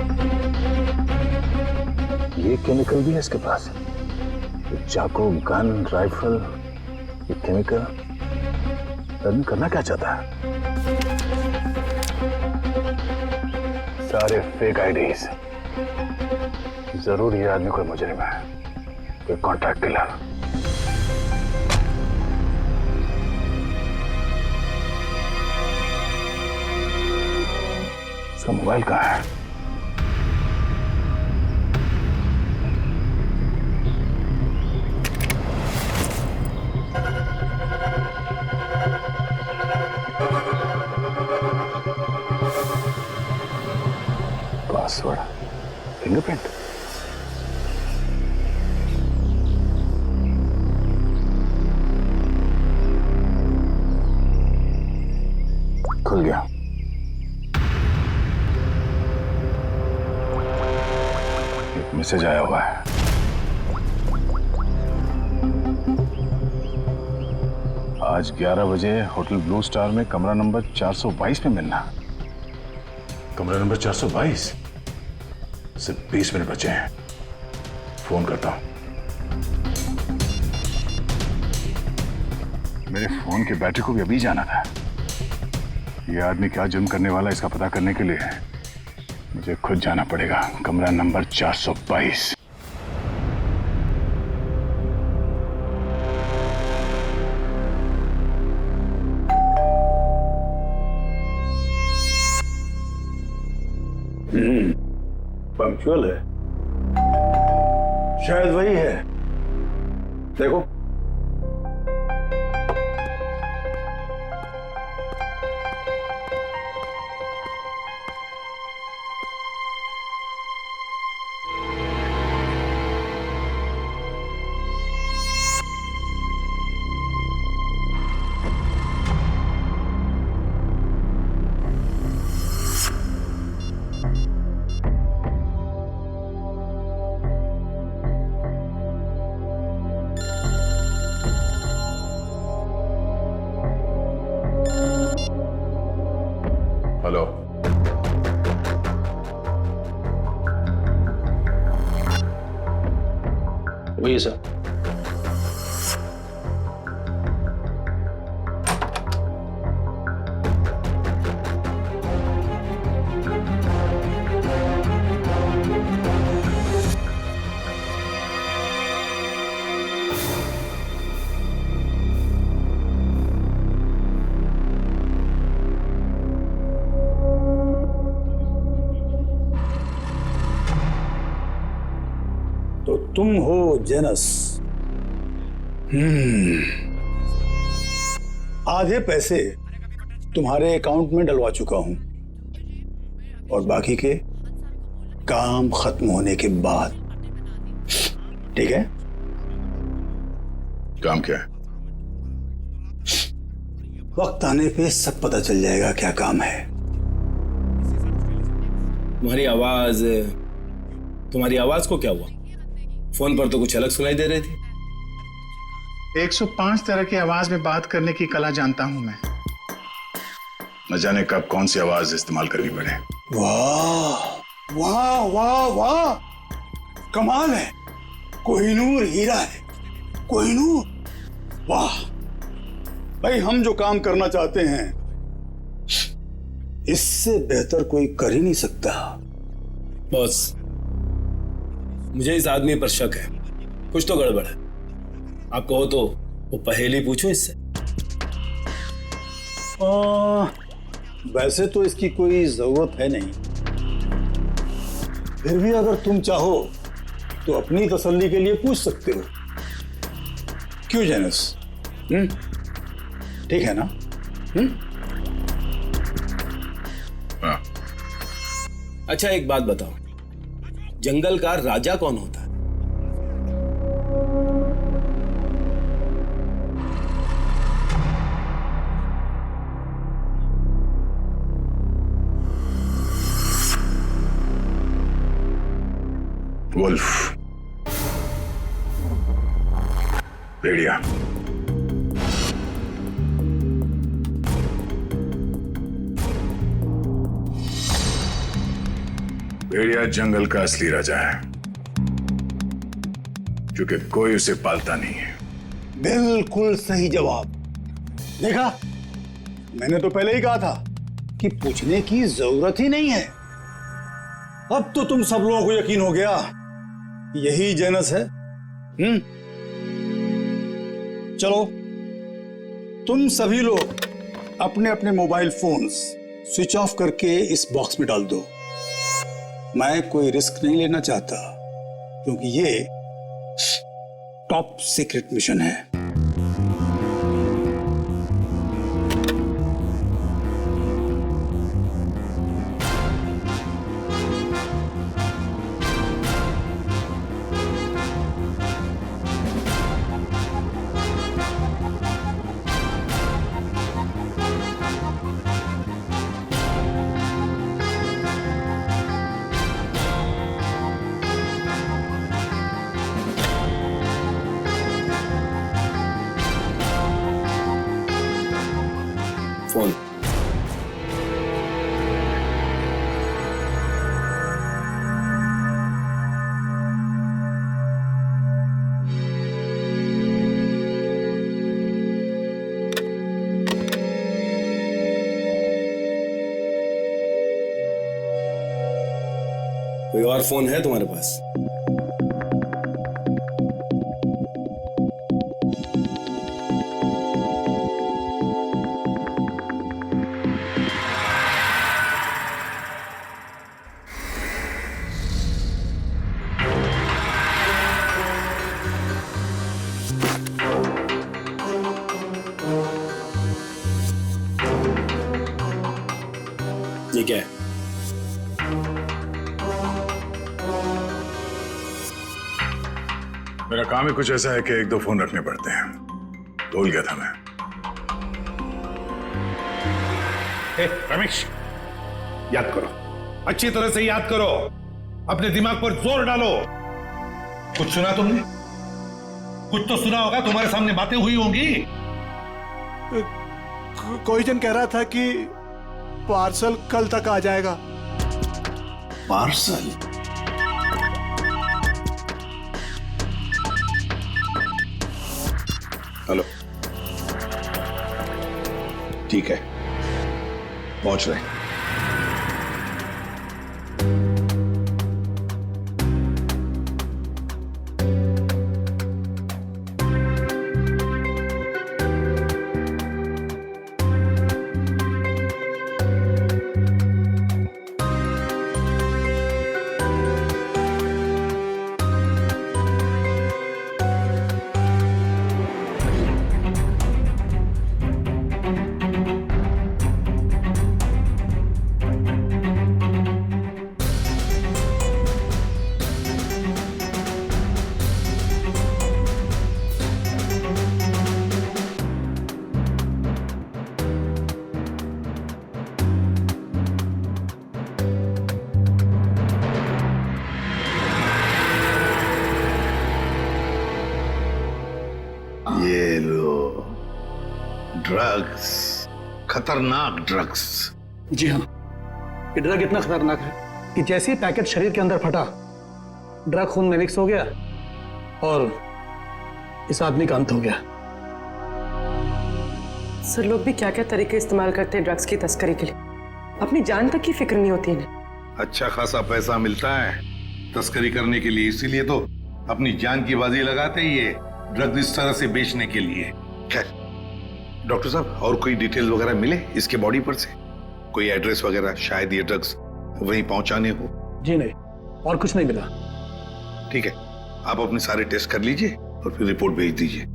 ये केमिकल भी है इसके पास। ये चाकू, गन, राइफल, ये केमिकल आदमी करना क्या चाहता है? सारे फेक आईडीज। जरूर ये आदमी कोई मुजरिम है, कोई कॉन्ट्रैक्ट किलर। इसका मोबाइल कहाँ है? Password, fingerprint. खुल गया। एक मैसेज आया हुआ है। आज 11 बजे होटल ब्लू स्टार में कमरा नंबर 422 में मिलना। कमरा नंबर 422? सिर्फ 20 मिनट बचे हैं, फोन करता हूं। मेरे फोन की बैटरी को भी अभी जाना था। ये आदमी क्या जुर्म करने वाला है इसका पता करने के लिए मुझे खुद जाना पड़ेगा। कमरा नंबर 422। पंक्चुअल है, शायद वही है। देखो हेलो, वही सर। तो तुम हो जेनस। आधे पैसे तुम्हारे अकाउंट में डलवा चुका हूं और बाकी के काम खत्म होने के बाद। ठीक है? काम क्या है? वक्त आने पे सब पता चल जाएगा क्या काम है। तुम्हारी आवाज को क्या हुआ? फोन पर तो कुछ अलग सुनाई दे रही थी। 105 तरह की आवाज में बात करने की कला जानता हूं मैं। न जाने कब कौन सी आवाज इस्तेमाल करनी पड़े। वाह वाह वाह वाह, कमाल है। कोहिनूर हीरा है, कोहिनूर। वाह भाई, हम जो काम करना चाहते हैं इससे बेहतर कोई कर ही नहीं सकता। बॉस, मुझे इस आदमी पर शक है, कुछ तो गड़बड़ है। आप कहो तो वो पहेली पूछो इससे। वैसे तो इसकी कोई जरूरत है नहीं, फिर भी अगर तुम चाहो तो अपनी तसल्ली के लिए पूछ सकते हो। क्यों जेनस? ठीक है ना? हाँ। अच्छा, एक बात बताओ, जंगल का राजा कौन होता है? वुल्फ, भेड़िया। भेड़िया जंगल का असली राजा है, क्योंकि कोई उसे पालता नहीं है। बिल्कुल सही जवाब। देखा, मैंने तो पहले ही कहा था कि पूछने की जरूरत ही नहीं है। अब तो तुम सब लोगों को यकीन हो गया, यही जेनस है। चलो, तुम सभी लोग अपने अपने मोबाइल फोन्स स्विच ऑफ करके इस बॉक्स में डाल दो। मैं कोई रिस्क नहीं लेना चाहता, क्योंकि ये टॉप सीक्रेट मिशन है। कोई और फोन है तुम्हारे पास? ये क्या है? मेरा काम ही कुछ ऐसा है कि 1-2 फोन रखने पड़ते हैं। भूल गया था मैं। रमेश, याद करो, अच्छी तरह से याद करो, अपने दिमाग पर जोर डालो। कुछ सुना तुमने? कुछ तो सुना होगा, तुम्हारे सामने बातें हुई होंगी। कोई जन कह रहा था कि पार्सल कल तक आ जाएगा। पार्सल? हेलो, ठीक है, पहुंच रहे हैं। ये लो ड्रग्स, खतरनाक ड्रग्स। जी हाँ, ये ड्रग इतना खतरनाक है कि जैसे ही पैकेट शरीर के अंदर फटा, ड्रग खून में मिक्स हो गया और इस आदमी का अंत हो गया। सर, लोग भी क्या क्या तरीके इस्तेमाल करते हैं ड्रग्स की तस्करी के लिए। अपनी जान तक की फिक्र नहीं होती इन्हें। अच्छा खासा पैसा मिलता है तस्करी करने के लिए, इसीलिए तो अपनी जान की बाजी लगाते ही ये ड्रग इस तरह से बेचने के लिए। खैर डॉक्टर साहब, और कोई डिटेल वगैरह मिले इसके बॉडी पर से? कोई एड्रेस वगैरह, शायद ये ड्रग्स वहीं पहुंचाने हो। जी नहीं, और कुछ नहीं मिला। ठीक है, आप अपने सारे टेस्ट कर लीजिए और फिर रिपोर्ट भेज दीजिए,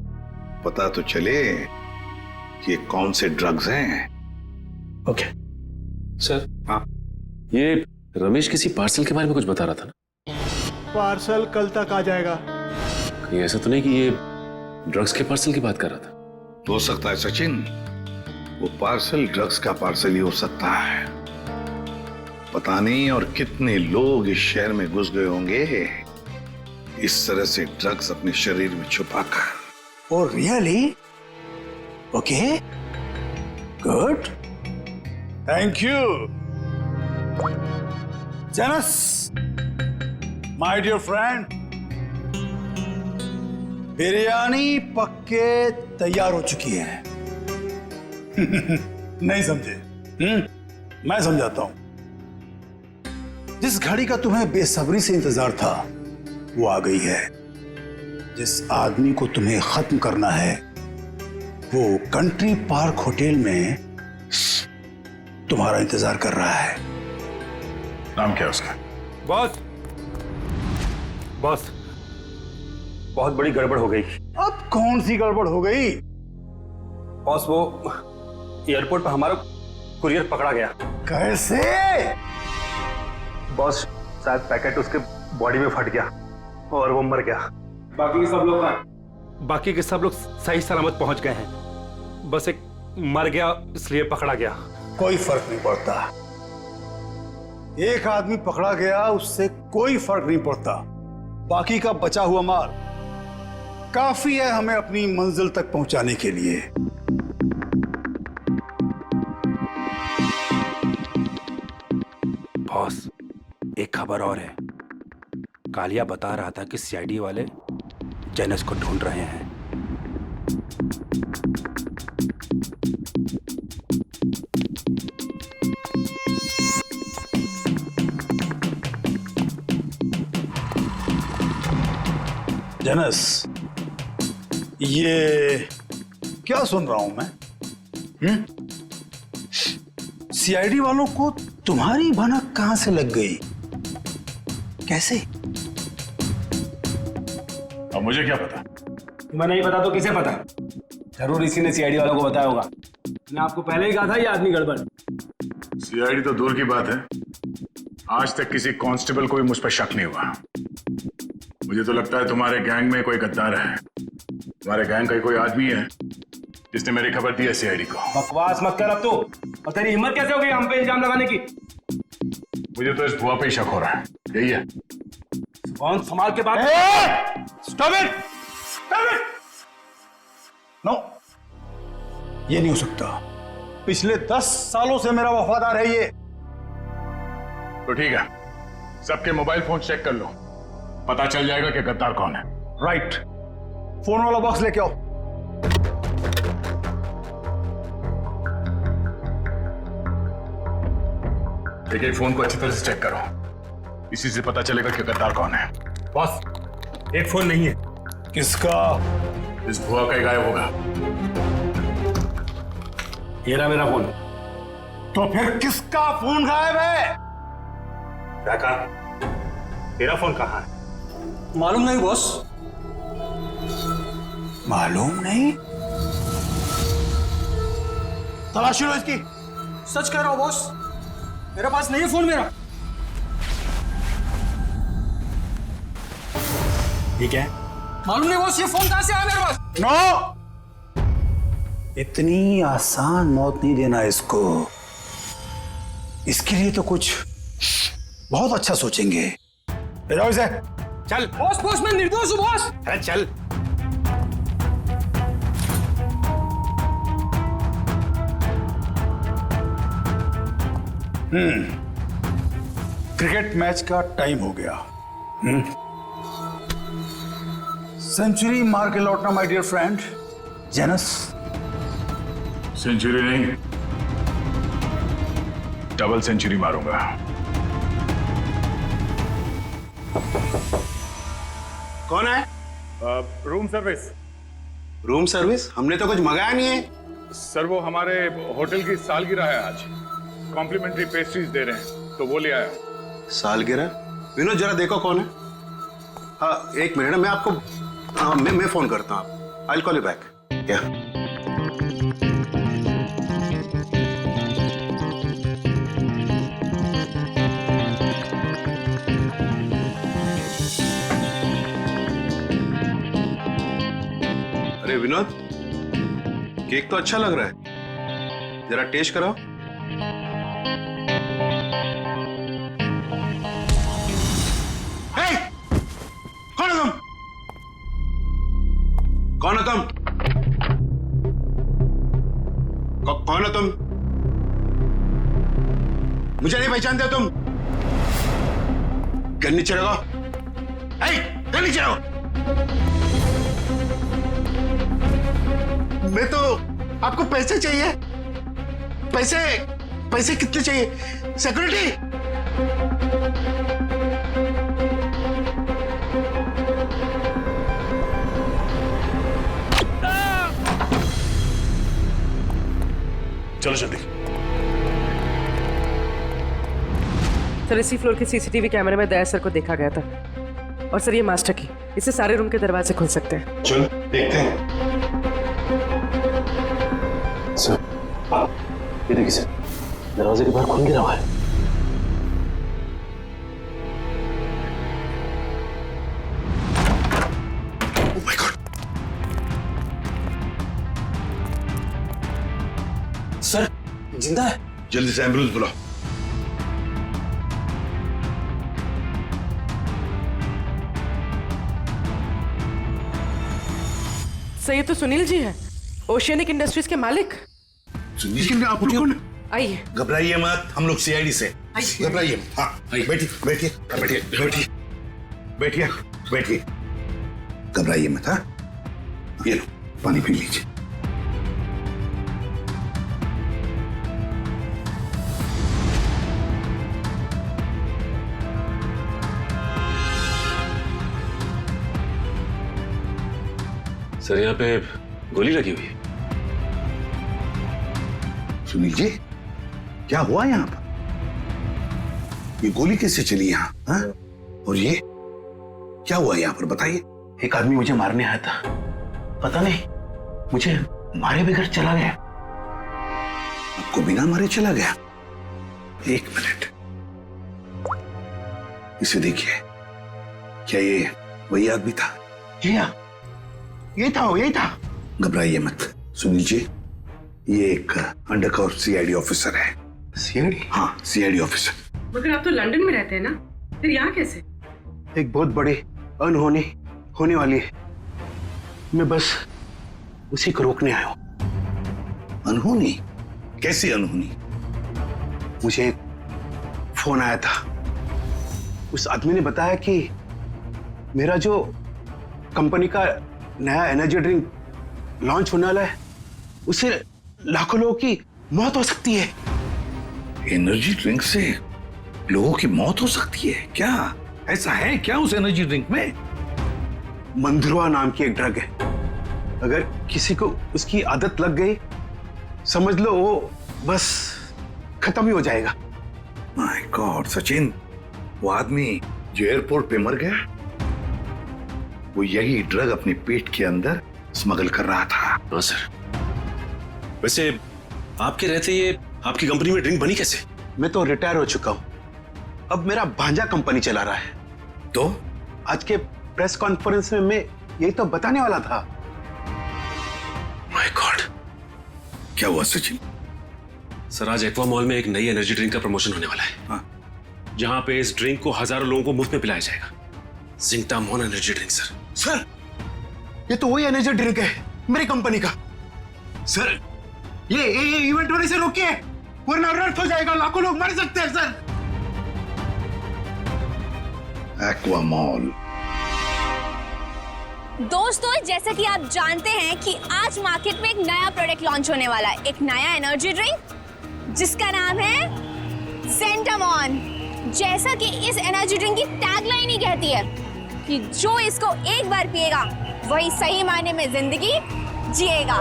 पता तो चले कि ये कौन से ड्रग्स हैं। Okay sir. हाँ, ये रमेश किसी पार्सल के बारे में कुछ बता रहा था ना? पार्सल कल तक आ जाएगा। कहीं ऐसा तो नहीं कि ये ड्रग्स के पार्सल की बात कर रहा था? हो सकता है सचिन, वो पार्सल ड्रग्स का पार्सल ही हो सकता है। पता नहीं और कितने लोग इस शहर में घुस गए होंगे इस तरह से ड्रग्स अपने शरीर में छुपाकर। Oh really? Okay, good, thank you Janus, my dear friend. Biryani पक्के तैयार हो चुकी है। नहीं समझे? मैं समझाता हूं। जिस घड़ी का तुम्हें बेसब्री से इंतजार था वो आ गई है। जिस आदमी को तुम्हें खत्म करना है वो कंट्री पार्क होटल में तुम्हारा इंतजार कर रहा है। नाम क्या है उसका? बॉस, बॉस, बहुत बड़ी गड़बड़ हो गई। अब कौन सी गड़बड़ हो गई? बॉस, वो एयरपोर्ट पर हमारा कुरियर पकड़ा गया। कैसे? बॉस, शायद पैकेट उसके बॉडी में फट गया और वो मर गया। बाकी के सब लोग सही सलामत पहुंच गए हैं। बस एक मर गया, इसलिए पकड़ा गया। कोई फर्क नहीं पड़ता। एक आदमी पकड़ा गया उससे कोई फर्क नहीं पड़ता। बाकी का बचा हुआ माल काफी है हमें अपनी मंजिल तक पहुंचाने के लिए। बॉस, एक खबर और है। कालिया बता रहा था कि सीआईडी वाले जेनस को ढूंढ रहे हैं। जनस, ये क्या सुन रहा हूं मैं? सीआईडी वालों को तुम्हारी भनक कहां से लग गई? कैसे? अब मुझे क्या पता? तुम्हें नहीं पता तो किसे पता? जरूर इसी ने सीआईडी वालों को बताया होगा। मैंने आपको पहले ही कहा था ये आदमी गड़बड़। सीआईडी तो दूर की बात है, आज तक किसी कांस्टेबल को भी मुझ पर शक नहीं हुआ। मुझे तो लगता है तुम्हारे गैंग में कोई गद्दार है। तुम्हारे गैंग का कोई आदमी है जिसने मेरी खबर दी है सीआईडी को। बकवास मत कर अब तो। और तेरी हिम्मत कैसे हो गई हम पे इल्जाम लगाने की? मुझे तो इस भुआ पे ही शक हो रहा है। यही है। कौन संभाल के बात? Stop it! Stop it! No, ये नहीं हो सकता। पिछले 10 सालों से मेरा वफादार है ये। तो ठीक है, सबके मोबाइल फोन चेक कर लो, पता चल जाएगा कि गद्दार कौन है। राइट, फोन वाला बॉक्स लेके आओ। देखिए, फोन को अच्छी तरह से चेक करो, इसी से पता चलेगा कि गद्दार कौन है। बॉस, एक फोन नहीं है। किसका? इस भुआ का ही गायब होगा। ये रहा मेरा फोन। तो फिर किसका फोन गायब है? कहा? तेरा फोन कहाँ है? मालूम नहीं बॉस। मालूम नहीं? तलाशी लो इसकी। सच कह रहा हूं बॉस, मेरे पास नहीं है फोन मेरा। ठीक है, मालूम नहीं बॉस ये फोन कहां से आया मेरे पास। नो, इतनी आसान मौत नहीं देना इसको। इसके लिए तो कुछ बहुत अच्छा सोचेंगे। ले जाओ इसे। चल बॉस, बॉस मैं निर्दोष हूं बॉस। अरे चल। क्रिकेट मैच का टाइम हो गया। सेंचुरी मार के लौटना my dear friend Janus. Century नहीं, डबल सेंचुरी मारूंगा। कौन है? Room service. Room service? हमने तो कुछ मंगाया नहीं है। सर, वो हमारे होटल की सालगिरह है आज, कॉम्प्लीमेंट्री पेस्ट्रीज दे रहे हैं, तो वो ले आया। सालगिरह? विनोद जरा देखो कौन है। हाँ एक मिनट, मैं आपको मैं फोन करता हूँ। I will call you back. क्या? अरे विनोद, केक तो अच्छा लग रहा है, जरा टेस्ट कराओ। कौन है तुम? कौन है तुम? कौन है तुम? मुझे नहीं पहचानते तुम? घर नीचे रखो। घर नीचे रखो। मैं तो, आपको पैसे चाहिए? पैसे? पैसे कितने चाहिए? सिक्योरिटी? चलो जल्दी। सर इसी फ्लोर के सीसीटीवी कैमरे में दया सर को देखा गया था। और सर ये मास्टर की, इससे सारे रूम के दरवाजे खुल सकते हैं। चलो देखते हैं। सर, ये देखिए सर, दरवाजे के बाहर खून गिरा हुआ है। Oh my God! सर जिंदा है। जल्दी से एम्बुलेंस बुलाओ। सर ये तो सुनील जी हैं, ओशियनिक इंडस्ट्रीज के मालिक। सुनील, आप कौन है? आइए। घबराइए मत, हम लोग सीआईडी से। घबराइए। हाँ बैठिए बैठिए बैठिए बैठिए बैठिए बैठिए। घबराइए मत। हाँ ये लो पानी पी लीजिए। सर यहाँ पे गोली लगी हुई है। सुनील जी, क्या हुआ यहाँ पर? ये गोली कैसे चली यहाँ? हाँ? और ये क्या हुआ यहाँ पर, बताइए। एक आदमी मुझे मारने आया था, पता नहीं मुझे मारे बगैर चला गया। आपको बिना मारे चला गया? एक मिनट, इसे देखिए, क्या ये वही आदमी था? जी हाँ, ये था, यही था। घबराइए मत सुनील जी, ये एक अंडरकवर सीआईडी ऑफिसर है। सीआईडी? हाँ, सीआईडी ऑफिसर। मगर आप तो लंदन में रहते हैं ना, फिर यहाँ कैसे? एक बहुत बड़ी अनहोनी होने वाली है, मैं बस उसी को रोकने आया हूं। अनहोनी? कैसी अनहोनी? मुझे एक फोन आया था, उस आदमी ने बताया कि मेरा जो कंपनी का नया एनर्जी ड्रिंक लॉन्च होने वाला है, उससे लाखों लोगों की मौत हो सकती है। एनर्जी ड्रिंक से लोगों की मौत हो सकती है? क्या ऐसा है क्या उस एनर्जी ड्रिंक में? मंधुआ नाम की एक ड्रग है, अगर किसी को उसकी आदत लग गई, समझ लो वो बस खत्म ही हो जाएगा। माय गॉड सचिन, वो आदमी जो एयरपोर्ट पे मर गया, वो यही ड्रग अपने पेट के अंदर स्मगल कर रहा था। हाँ सर। वैसे आपके रहते ये आपकी कंपनी में ड्रिंक बनी कैसे? मैं तो रिटायर हो चुका हूं, अब मेरा भांजा कंपनी चला रहा है। तो आज के प्रेस कॉन्फ्रेंस में मैं यही तो बताने वाला था। माय गॉड, क्या हुआ सचिन? सर आज एक्वा मॉल में एक नई एनर्जी ड्रिंक का प्रमोशन होने वाला है। हाँ। जहां पे इस ड्रिंक को हजारों लोगों को मुफ्त में पिलाया जाएगा। जिंकटामोन एनर्जी ड्रिंक सर। सर, ये तो वही एनर्जी ड्रिंक है मेरी कंपनी का। सर, ये इवेंट होने से रोकिए, वरना अनर्थ हो जाएगा, लाखों लोग मर सकते हैं सर। Aqua mall. दोस्तों, जैसा कि आप जानते हैं कि आज मार्केट में एक नया प्रोडक्ट लॉन्च होने वाला है, एक नया एनर्जी ड्रिंक जिसका नाम है ज़ेंटामॉन। जैसा कि इस एनर्जी ड्रिंक की टैगलाइन ही कहती है कि जो इसको एक बार पिएगा वही सही मायने में जिंदगी जिएगा।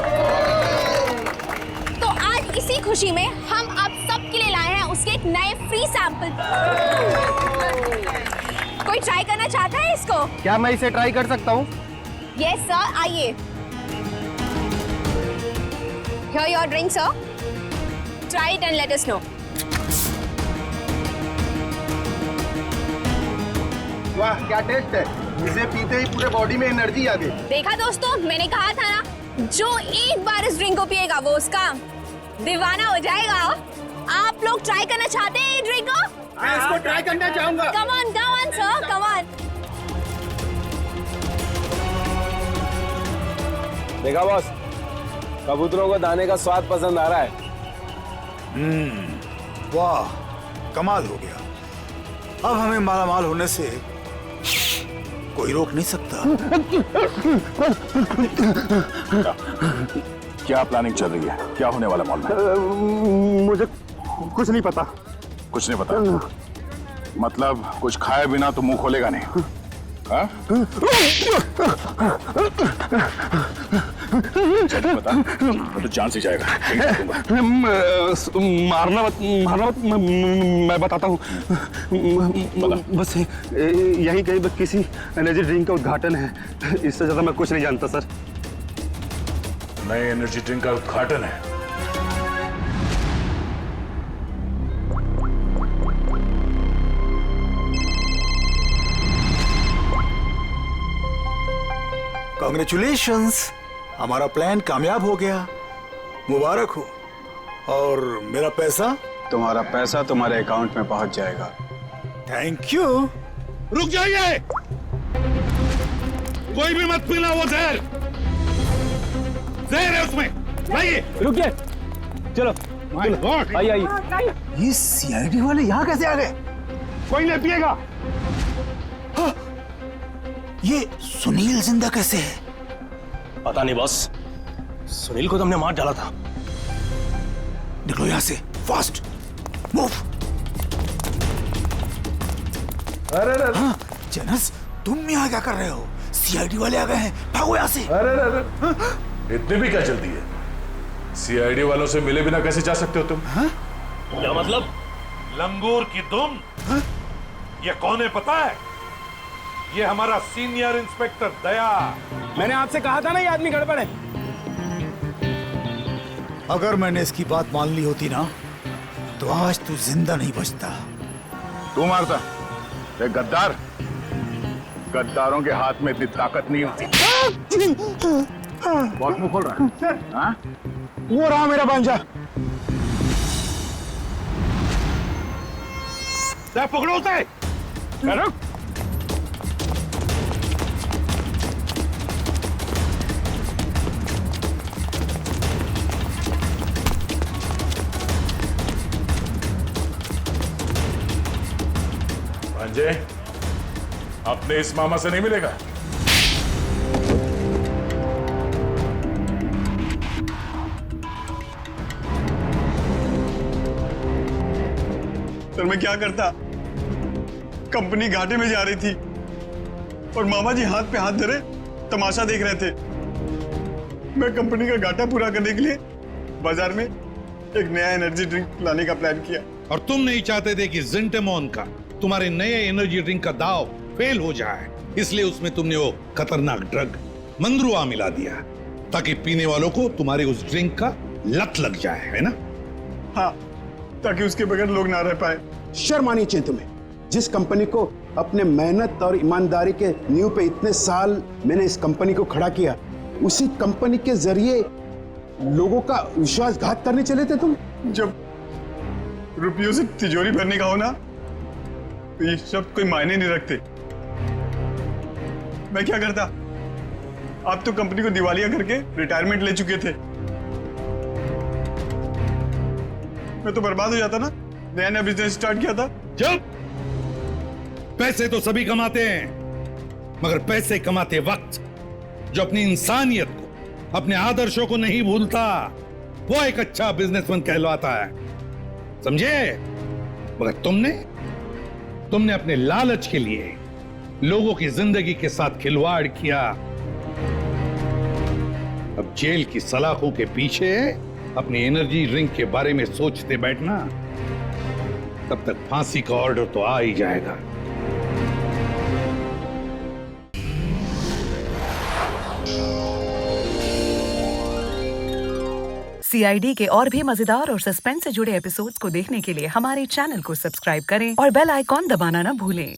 तो आज इसी खुशी में हम आप सबके लिए लाए हैं उसके एक नए फ्री सैंपल। कोई ट्राई करना चाहता है इसको? क्या मैं इसे ट्राई कर सकता हूँ? यस सर, आइए। Here your drink, sir. Try it and let us know. वाह, क्या टेस्ट है! इसे पीते ही पूरे बॉडी में एनर्जी आ गई। देखा दोस्तों, मैंने कहा था ना, जो एक बार इस ड्रिंक को पिएगा वो उसका दीवाना हो जाएगा। आप लोग ट्राई करना चाहते हैं ये ड्रिंक को? मैं इसको ट्राई करना चाहूंगा। Come on, sir, come on. देखा बॉस, कबूतरों को दाने का स्वाद पसंद आ रहा है। वाह, कमाल हो गया। अब हमें मालामाल होने से कोई रोक नहीं सकता। क्या प्लानिंग चल रही है? क्या होने वाला मॉल में? मुझे कुछ नहीं पता। कुछ नहीं पता? मतलब कुछ खाए बिना तो मुंह खोलेगा नहीं? हाँ? बता, तो जान से जाएगा। मारना मत, मैं बताता हूँ। बस यही कहीं किसी एनर्जी ड्रिंक का उद्घाटन है, इससे ज्यादा मैं कुछ नहीं जानता सर। नए एनर्जी ड्रिंक का उद्घाटन है? कांग्रेचुलेशंस, हमारा प्लान कामयाब हो गया, मुबारक हो। और मेरा पैसा? तुम्हारा पैसा तुम्हारे अकाउंट में पहुंच जाएगा। Thank you. रुक जाइए, कोई भी मत पीना वो जहर। जहर है उसमें, लाइए। रुकिए, चलो आइए। ये सीआईडी वाले यहाँ कैसे आ गए? कोई नहीं पिएगा। ये सुनील जिंदा कैसे है? पता नहीं बॉस, सुनील को तुमने मार डाला था। निकलो यहाँ से, फास्ट मूव। अरे हाँ, जनस, तुम यहाँ क्या कर रहे हो? सीआईडी वाले आ गए हैं, भागो यहाँ से। अरे अरे इतनी भी क्या जल्दी है? सीआईडी वालों से मिले बिना कैसे जा सकते हो तुम? क्या मतलब? लंगूर की दुम। ये कौन है पता है? ये हमारा सीनियर इंस्पेक्टर दया। मैंने आपसे कहा था ना ये आदमी गड़बड़ है। अगर मैंने इसकी बात मान ली होती ना तो आज तू जिंदा नहीं बचता। तू मारता? ये गद्दार, गद्दारों के हाथ में इतनी ताकत नहीं होती। बहुत मुंह खोल रहा है। हाँ? वो रहा मेरा भांजा। पकड़ो उसे। रुक। भांजे, अपने इस मामा से नहीं मिलेगा। सर मैं क्या करता? कंपनी घाटे में जा रही थी और मामा जी हाथ पे हाथ धरे तमाशा देख रहे थे। मैं कंपनी का घाटा पूरा करने के लिए बाजार में एक नया एनर्जी ड्रिंक लाने का प्लान किया। और तुम नहीं चाहते थे कि जिंटेमॉन का, तुम्हारे नए एनर्जी ड्रिंक का दाव फेल हो जाए, इसलिए उसमें तुमने वो खतरनाक ड्रग मंद्रुआ मिला दिया ताकि पीने वालों को तुम्हारे उस ड्रिंक का लत लग जाए, है ना? हाँ, ताकि उसके बगैर लोग ना रह पाए। शर्म आनी चाहिए तुम्हें। जिस कंपनी को अपने मेहनत और ईमानदारी के नींव पे इतने साल मैंने इस कंपनी को खड़ा किया, उसी कंपनी के जरिए लोगों का विश्वासघात करने चले थे तुम। जब रुपयों से तिजोरी भरने का हो ना तो ये सब कोई मायने नहीं रखते। मैं क्या करता? आप तो कंपनी को दिवालिया करके रिटायरमेंट ले चुके थे। मैं तो बर्बाद हो जाता ना। नया नया बिजनेस स्टार्ट किया था। चुप! पैसे तो सभी कमाते हैं, मगर पैसे कमाते वक्त जो अपनी इंसानियत को, अपने आदर्शों को नहीं भूलता, वो एक अच्छा बिजनेसमैन कहलाता है, समझे? मगर तुमने अपने लालच के लिए लोगों की जिंदगी के साथ खिलवाड़ किया। अब जेल की सलाखों के पीछे अपनी एनर्जी ड्रिंक के बारे में सोचते बैठना, तब तक फांसी का ऑर्डर तो आ ही जाएगा। सीआईडी के और भी मजेदार और सस्पेंस से जुड़े एपिसोड्स को देखने के लिए हमारे चैनल को सब्सक्राइब करें और बेल आइकॉन दबाना ना भूलें।